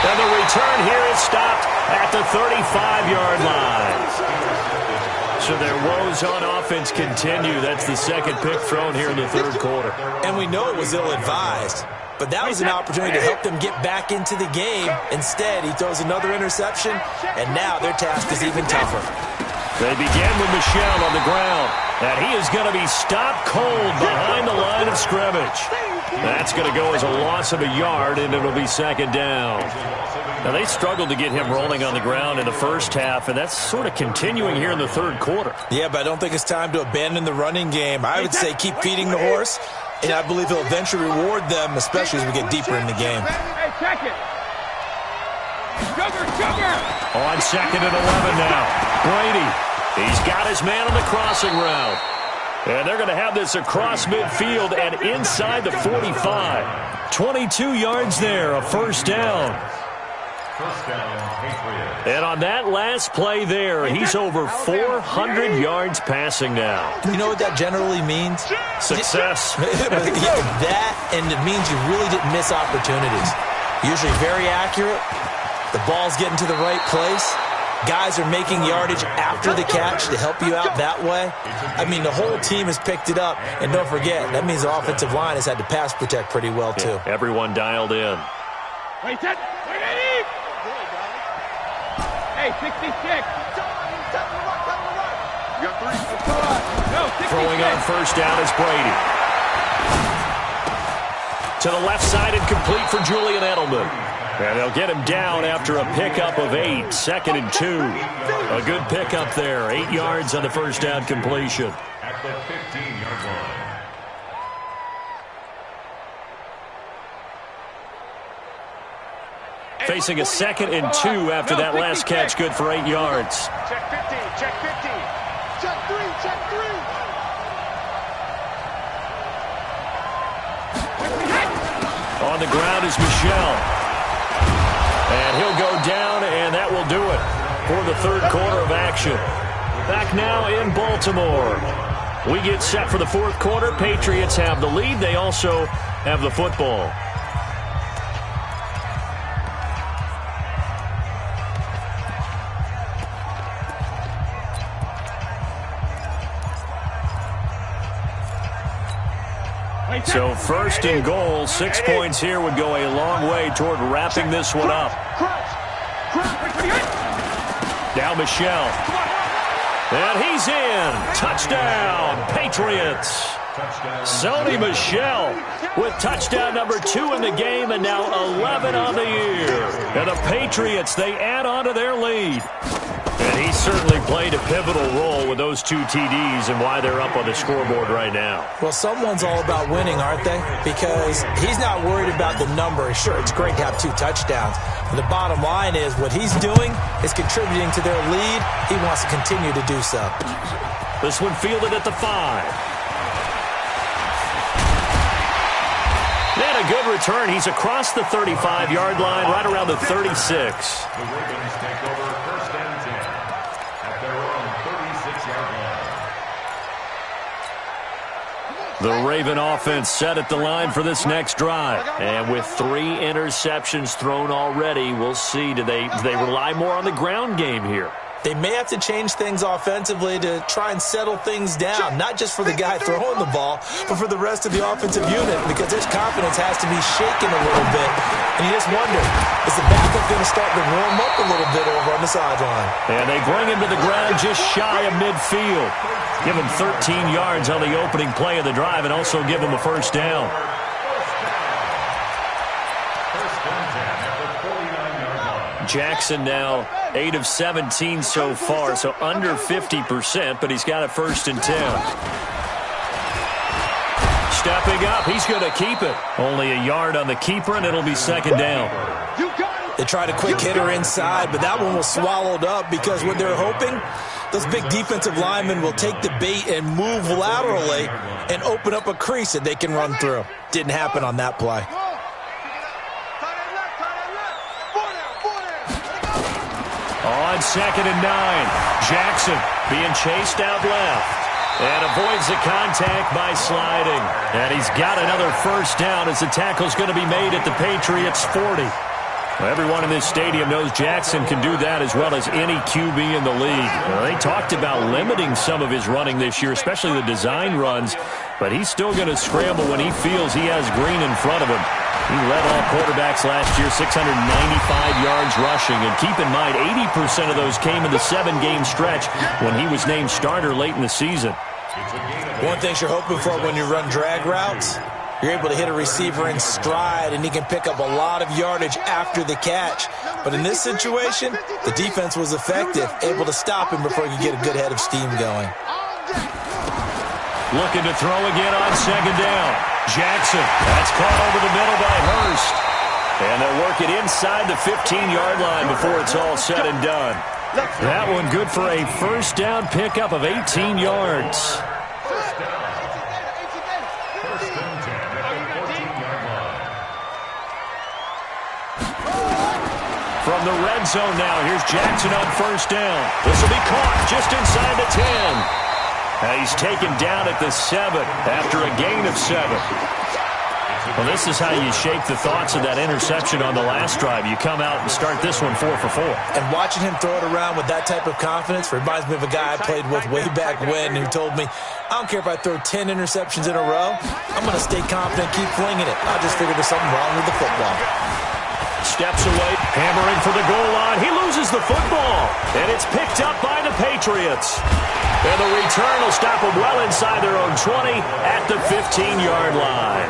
And the return here is stopped at the 35-yard line. So their woes on offense continue. That's the 2nd pick thrown here in the 3rd quarter. And we know it was ill-advised. But that was an opportunity to help them get back into the game. Instead, he throws another interception, and now their task is even tougher. They begin with Michel on the ground. And he is going to be stopped cold behind the line of scrimmage. That's going to go as a loss of a yard, and it'll be 2nd down. Now, they struggled to get him rolling on the ground in the first half, and that's sort of continuing here in the 3rd quarter. Yeah, but I don't think it's time to abandon the running game. I would say keep feeding the horse, and I believe he'll eventually reward them, especially as we get deeper in the game. Hey, check it. Sugar. On 2nd and 11 now. Brady. He's got his man on the crossing route. And they're going to have this across midfield and inside the 45. 22 yards there, a 1st down. First down, Patriots. And on that last play there, he's over 400 yards passing now. You know what that generally means? Success. Yeah, that, and it means you really didn't miss opportunities. Usually very accurate. The ball's getting to the right place. Guys are making yardage after the catch to help you out that way. I mean, the whole team has picked it up. And don't forget, that means the offensive line has had to pass protect pretty well, too. Yeah, everyone dialed in. Wait, set. Wait, ready. Hey, 66. You got 3. No, 66. Throwing on first down is Brady. To the left side and complete for Julian Edelman. And they'll get him down after a pickup of 8, 2nd and 2. A good pickup there, 8 yards on the first down completion. At the 15-yard line. Facing a 2nd and 2 after that last catch, good for 8 yards. Check 15, check 15. Check 3, check 3. On the ground is Michelle. And he'll go down, and that will do it for the third quarter of action. Back now in Baltimore. We get set for the fourth quarter. Patriots have the lead. They also have the football. So first and goal, 6 points here would go a long way toward wrapping this one up. Now Michelle. And he's in. Touchdown, Patriots. Sony Michel with touchdown number 2 in the game and now 11 on the year. And the Patriots, they add on to their lead. And he certainly played a pivotal role with those 2 TDs and why they're up on the scoreboard right now. Well, someone's all about winning, aren't they? Because he's not worried about the number. Sure, it's great to have 2 touchdowns. But the bottom line is what he's doing is contributing to their lead. He wants to continue to do so. This one fielded at the 5. And a good return. He's across the 35-yard line, right around the 36. The Ravens take over first and 10 at their own 36-yard line. The Raven offense set at the line for this next drive. And with 3 interceptions thrown already, we'll see. Do they rely more on the ground game here? They may have to change things offensively to try and settle things down, not just for the guy throwing the ball, but for the rest of the offensive unit, because his confidence has to be shaken a little bit. And you just wonder, is the backup going to start to warm up a little bit over on the sideline? And they bring him to the ground just shy of midfield. Give him 13 yards on the opening play of the drive and also give him a first down. Jackson now 8 of 17 so far, so under 50%, but he's got a 1st and 10. Stepping up, he's going to keep it. Only a yard on the keeper, and it'll be 2nd down. They tried a quick hitter inside, but that one was swallowed up because what they're hoping, those big defensive linemen will take the bait and move laterally and open up a crease that they can run through. Didn't happen on that play. On 2nd and 9, Jackson being chased out left and avoids the contact by sliding. And he's got another first down as the tackle's going to be made at the Patriots' 40. Well, everyone in this stadium knows Jackson can do that as well as any QB in the league. They talked about limiting some of his running this year, especially the design runs, but he's still going to scramble when he feels he has green in front of him. He led all quarterbacks last year, 695 yards rushing. And keep in mind, 80% of those came in the 7-game stretch when he was named starter late in the season. One thing you're hoping for when you run drag routes, you're able to hit a receiver in stride, and he can pick up a lot of yardage after the catch. But in this situation, the defense was effective, able to stop him before he could get a good head of steam going. Looking to throw again on 2nd down. Jackson, that's caught over the middle by Hurst. And they'll work it inside the 15-yard line before it's all said and done. That one good for a first down pickup of 18 yards. First and 10 at the 14-yard line. From the red zone now, here's Jackson on first down. This will be caught just inside the 10. He's taken down at the 7 after a gain of 7. Well, this is how you shape the thoughts of that interception on the last drive. You come out and start this one 4 for 4. And watching him throw it around with that type of confidence reminds me of a guy I played with way back when who told me, I don't care if I throw 10 interceptions in a row, I'm going to stay confident, keep flinging it. I just figured there's something wrong with the football. Steps away, hammering for the goal line. He loses the football, and it's picked up by the Patriots. And the return will stop them well inside their own 20 at the 15-yard line.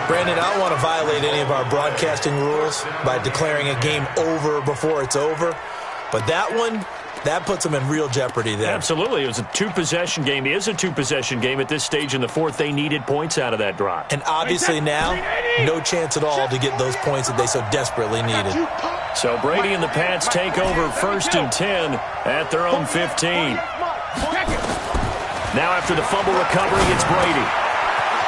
Brandon, I don't want to violate any of our broadcasting rules by declaring a game over before it's over, but that one, that puts them in real jeopardy there. Absolutely. It was a two-possession game. It is a two-possession game at this stage in the fourth. They needed points out of that drive. And obviously now, no chance at all to get those points that they so desperately needed. So Brady and the Pats take over 1st and 10 at their own 15. Now after the fumble recovery, it's Brady.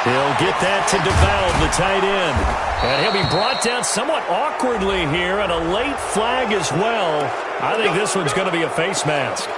He'll get that to DeValve, the tight end. And he'll be brought down somewhat awkwardly here, and a late flag as well. I think this one's going to be a face mask.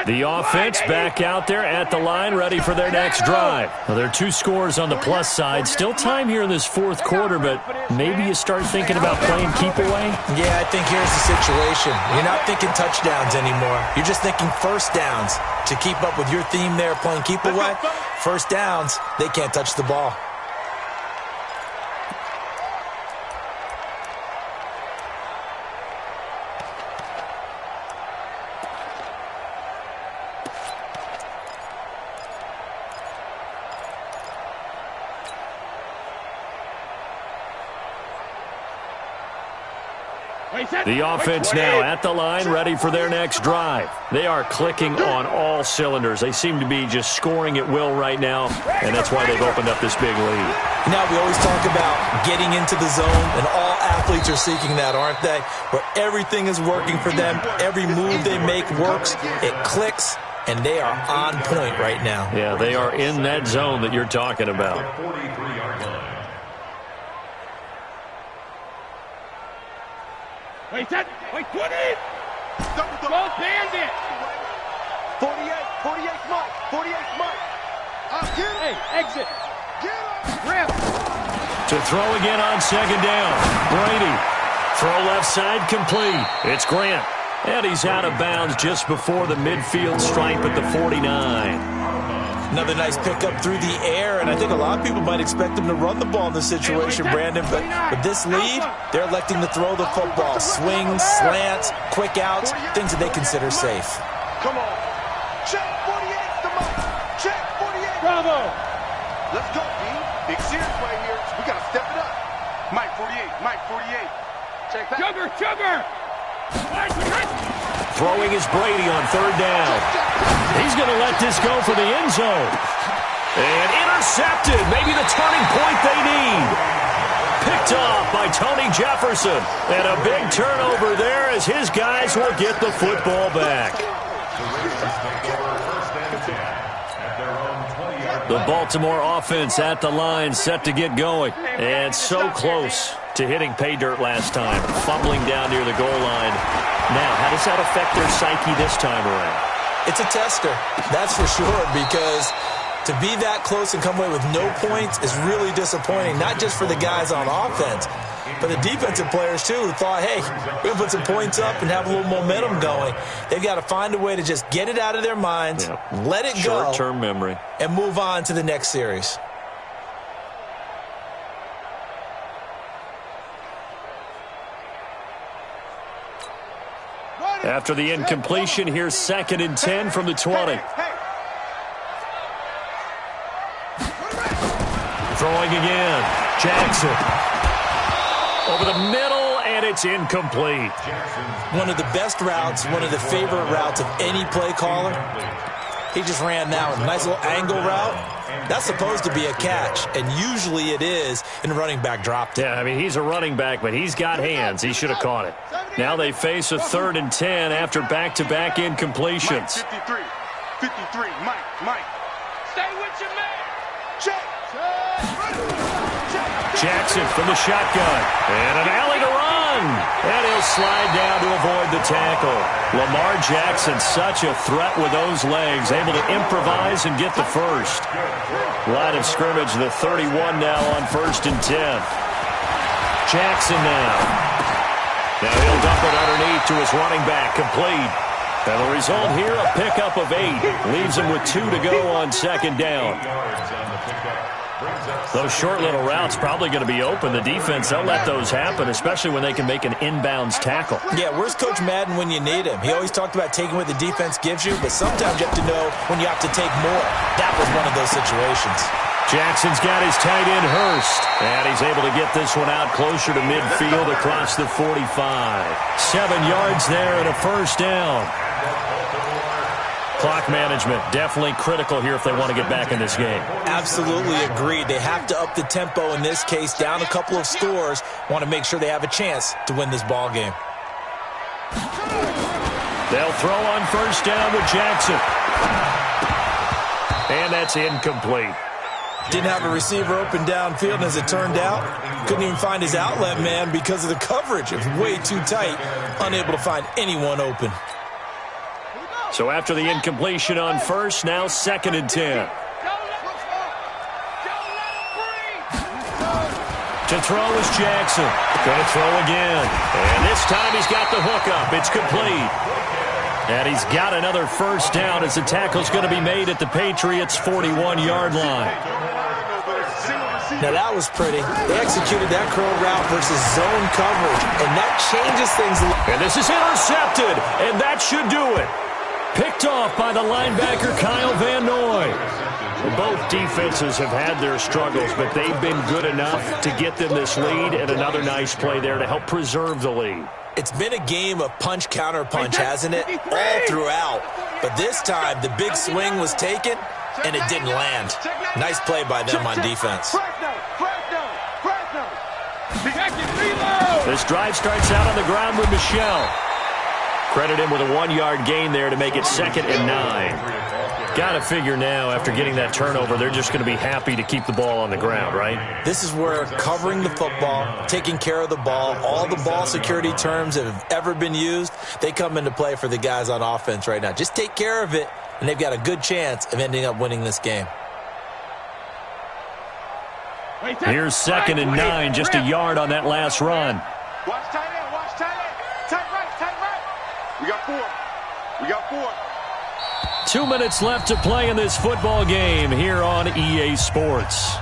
The offense back out there at the line, ready for their next drive. Well, there are 2 scores on the plus side. Still time here in this fourth quarter, but maybe you start thinking about playing keep away? Yeah, I think here's the situation. You're not thinking touchdowns anymore. You're just thinking first downs. To keep up with your theme there, playing keep away, first downs, they can't touch the ball. The offense now at the line, ready for their next drive. They are clicking on all cylinders. They seem to be just scoring at will right now, and that's why they've opened up this big lead. Now, we always talk about getting into the zone, and all athletes are seeking that, aren't they? Where everything is working for them, every move they make works, it clicks, and they are on point right now. Yeah, they are in that zone that you're talking about. 43-yard line. Wait, 20! Go bandit! 48 Mike, 48 Mike. Hey, exit. Get him. Rip. To throw again on 2nd down. Brady. Throw left side complete. It's Grant. And he's out of bounds just before the midfield stripe at the 49. Another nice pickup through the air, and I think a lot of people might expect them to run the ball in this situation, Brandon, but with this lead, they're electing to throw the football. Swings, slants, quick outs, things that they consider safe. Come on. Check 48 to Mike. Check 48. Bravo. Let's go, D. Big serious right here. We got to step it up. Mike 48. Mike 48. Check that. Sugar. Throwing is Brady on 3rd down. He's going to let this go for the end zone. And intercepted. Maybe the turning point they need. Picked off by Tony Jefferson. And a big turnover there as his guys will get the football back. The Baltimore offense at the line, set to get going. And so close to hitting pay dirt last time. Fumbling down near the goal line. Now, how does that affect their psyche this time around? It's a tester, that's for sure, because to be that close and come away with no points is really disappointing, not just for the guys on offense, but the defensive players, too, who thought, hey, we're going to put some points up and have a little momentum going. They've got to find a way to just get it out of their minds, let it go, short-term memory, and move on to the next series. After the incompletion, here's 2nd and 10 from the 20. Throwing again. Jackson. Over the middle, and it's incomplete. One of the best routes, one of the favorite routes of any play caller. He just ran that one. Nice little angle route. That's supposed to be a catch, and usually it is in a running back drop. Yeah, I mean, he's a running back, but he's got hands. He should have caught it. Now they face a 3rd and 10 after back-to-back incompletions. Mike 53, Mike. Stay with your man. Check. Jackson from the shotgun. And an alley to run. And he'll slide down to avoid the tackle. Lamar Jackson, such a threat with those legs, able to improvise and get the first. Line of scrimmage, the 31 now on 1st and 10. Jackson now. Now he'll dump it underneath to his running back, complete. And the result here, a pickup of 8. Leaves him with 2 to go on 2nd down. 8 yards on the pickup. Those short little routes probably going to be open. The defense, they'll let those happen, especially when they can make an inbounds tackle. Yeah, where's Coach Madden when you need him? He always talked about taking what the defense gives you, but sometimes you have to know when you have to take more. That was one of those situations. Jackson's got his tight end Hurst, and he's able to get this one out closer to midfield across the 45. 7 yards there and a first down. Clock management, definitely critical here if they want to get back in this game. Absolutely agreed. They have to up the tempo in this case, down a couple of scores, want to make sure they have a chance to win this ball game. They'll throw on first down with Jackson. And that's incomplete. Didn't have a receiver open downfield, and as it turned out, couldn't even find his outlet man because of the coverage. It was way too tight, unable to find anyone open. So after the incompletion on first, now 2nd and 10. To throw is Jackson. Going to throw again. And this time he's got the hook up. It's complete. And he's got another first down as the tackle's going to be made at the Patriots' 41-yard line. Now that was pretty. They executed that curl route versus zone coverage, and that changes things a little. And this is intercepted, and that should do it. Picked off by the linebacker Kyle Van Noy. Both defenses have had their struggles, but they've been good enough to get them this lead, and another nice play there to help preserve the lead. It's been a game of punch, counter punch, hasn't it? All throughout. But this time, the big swing was taken, and it didn't land. Nice play by them on defense. This drive starts out on the ground with Michelle. Credit him with a 1-yard gain there to make it 2nd and 9. Got to figure now, after getting that turnover, they're just going to be happy to keep the ball on the ground, right? This is where covering the football, taking care of the ball, all the ball security terms that have ever been used, they come into play for the guys on offense right now. Just take care of it, and they've got a good chance of ending up winning this game. Here's 2nd and 9, just a yard on that last run. Watch tight end, watch tight end. Tight right, tight right. We got 4. We got 4. 2 minutes left to play in this football game here on EA Sports.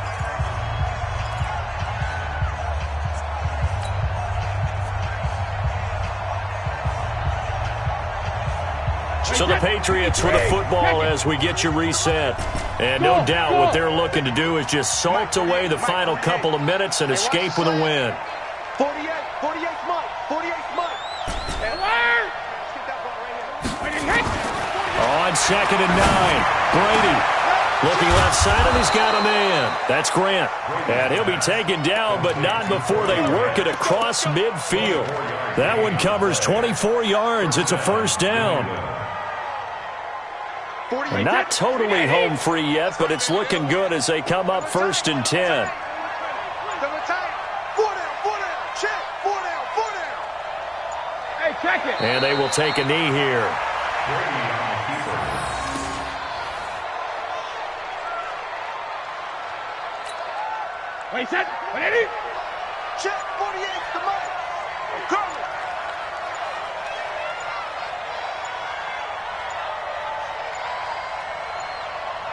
So the Patriots with the football as we get you reset. And no doubt what they're looking to do is just salt away the final couple of minutes and escape with a win. 48 Mike, 48 Mike. On 2nd and 9, Brady looking left side, and he's got a man. That's Grant. And he'll be taken down, but not before they work it across midfield. That one covers 24 yards. It's a first down. Not totally home free yet, but it's looking good as they come up 1st and 10. And they will take a knee here. Wait, set. Ready? Check 48 to Mike. I'm coming.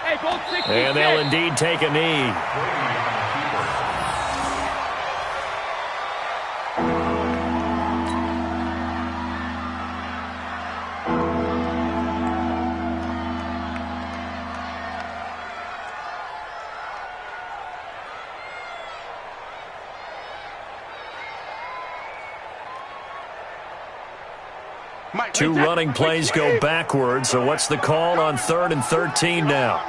Hey, both 66. And they'll indeed take a knee. Two running plays go backwards, so what's the call on 3rd and 13 now?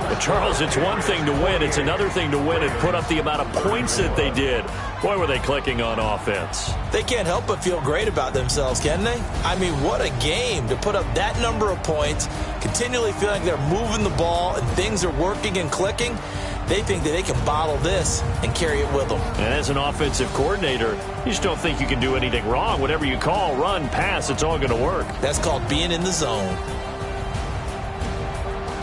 But Charles, it's one thing to win. It's another thing to win and put up the amount of points that they did. Boy, were they clicking on offense. They can't help but feel great about themselves, can they? I mean, what a game to put up that number of points, continually feeling like they're moving the ball and things are working and clicking. They think that they can bottle this and carry it with them. And as an offensive coordinator, you just don't think you can do anything wrong. Whatever you call, run, pass, it's all going to work. That's called being in the zone.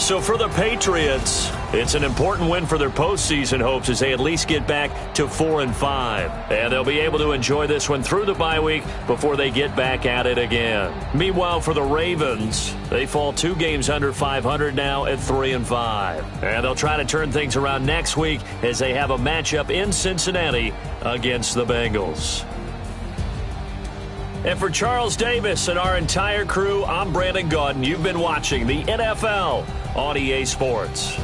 So for the Patriots, it's an important win for their postseason hopes as they at least get back to 4-5. And they'll be able to enjoy this one through the bye week before they get back at it again. Meanwhile, for the Ravens, they fall 2 games under 500 now at 3-5. And they'll try to turn things around next week as they have a matchup in Cincinnati against the Bengals. And for Charles Davis and our entire crew, I'm Brandon Gaudin. You've been watching the NFL on EA Sports.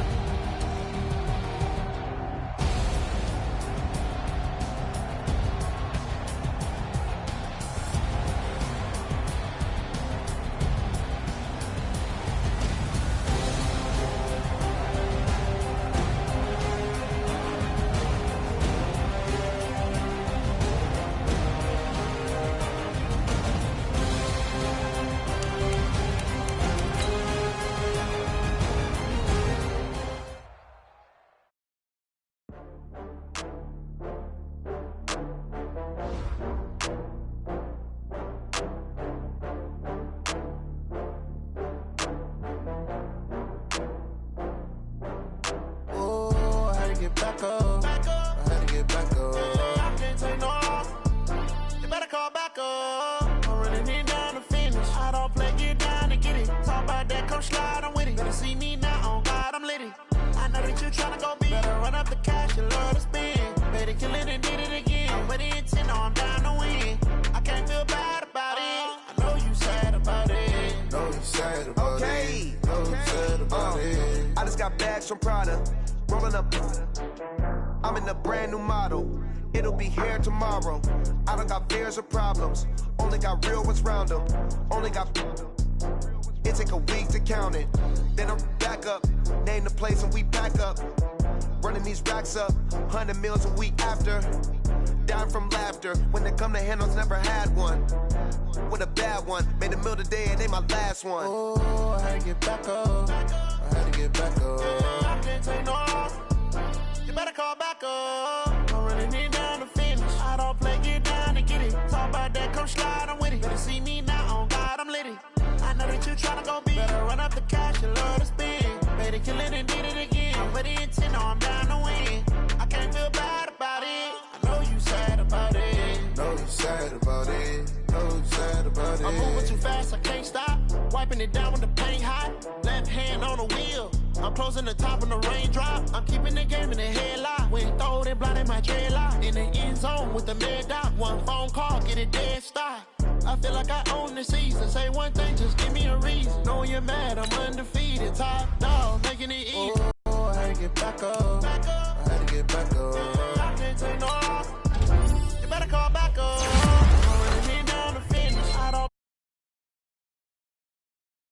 Back up. I had to get back up. I can't take no loss. You better call back up. I'm running it down to finish. I don't play, get down to get it. Talk about that, come slide, I'm with it. Better see me now, on God, I'm litty. I know that you tryna go big. Better run up the cash, you love to spend. Better kill it and did it again. I'm with the intent, no, I'm down to win. I can't feel bad about it. I know you sad about it. Know you sad about it. Know you sad about it. I just got bags from Prada. Rolling up, I'm in a brand new model. It'll be here tomorrow. I don't got fears or problems. Only got real ones round them. Only got. It take a week to count it. Then I'm back up. Name the place and we back up. Running these racks up. 100 meals a week after. Dying from laughter. When they come to handles, never had one. With a bad one. Made a meal today and they my last one. Oh, I had to get back up. I had to get back up. I can't take no loss. You better call back up. I'm running it down to finish. I don't play, get down to get it. Talk about that, come slide, I'm with it. Better see me now, on God, I'm litty. I know that you tryna go big. Better run up the cash, you love to spend. Better kill it and did it again. I'm with the intent, no, I'm down to win. I can't feel bad about it. I know you sad about it. Know you sad about it. Know you sad about it. I'm moving too fast, I can't stop. Wiping it down with the paint hot. Left hand on the wheel. I'm closing the top of the raindrop. I'm keeping the game in the headlock. When throwed and blinded my dreadlock. In the end zone with the mid dot. One phone call, get it dead stop. I feel like I own the season. Say one thing, just give me a reason. Knowing you're mad, I'm undefeated. Top dog, making it easy. Oh, I had to get back up. I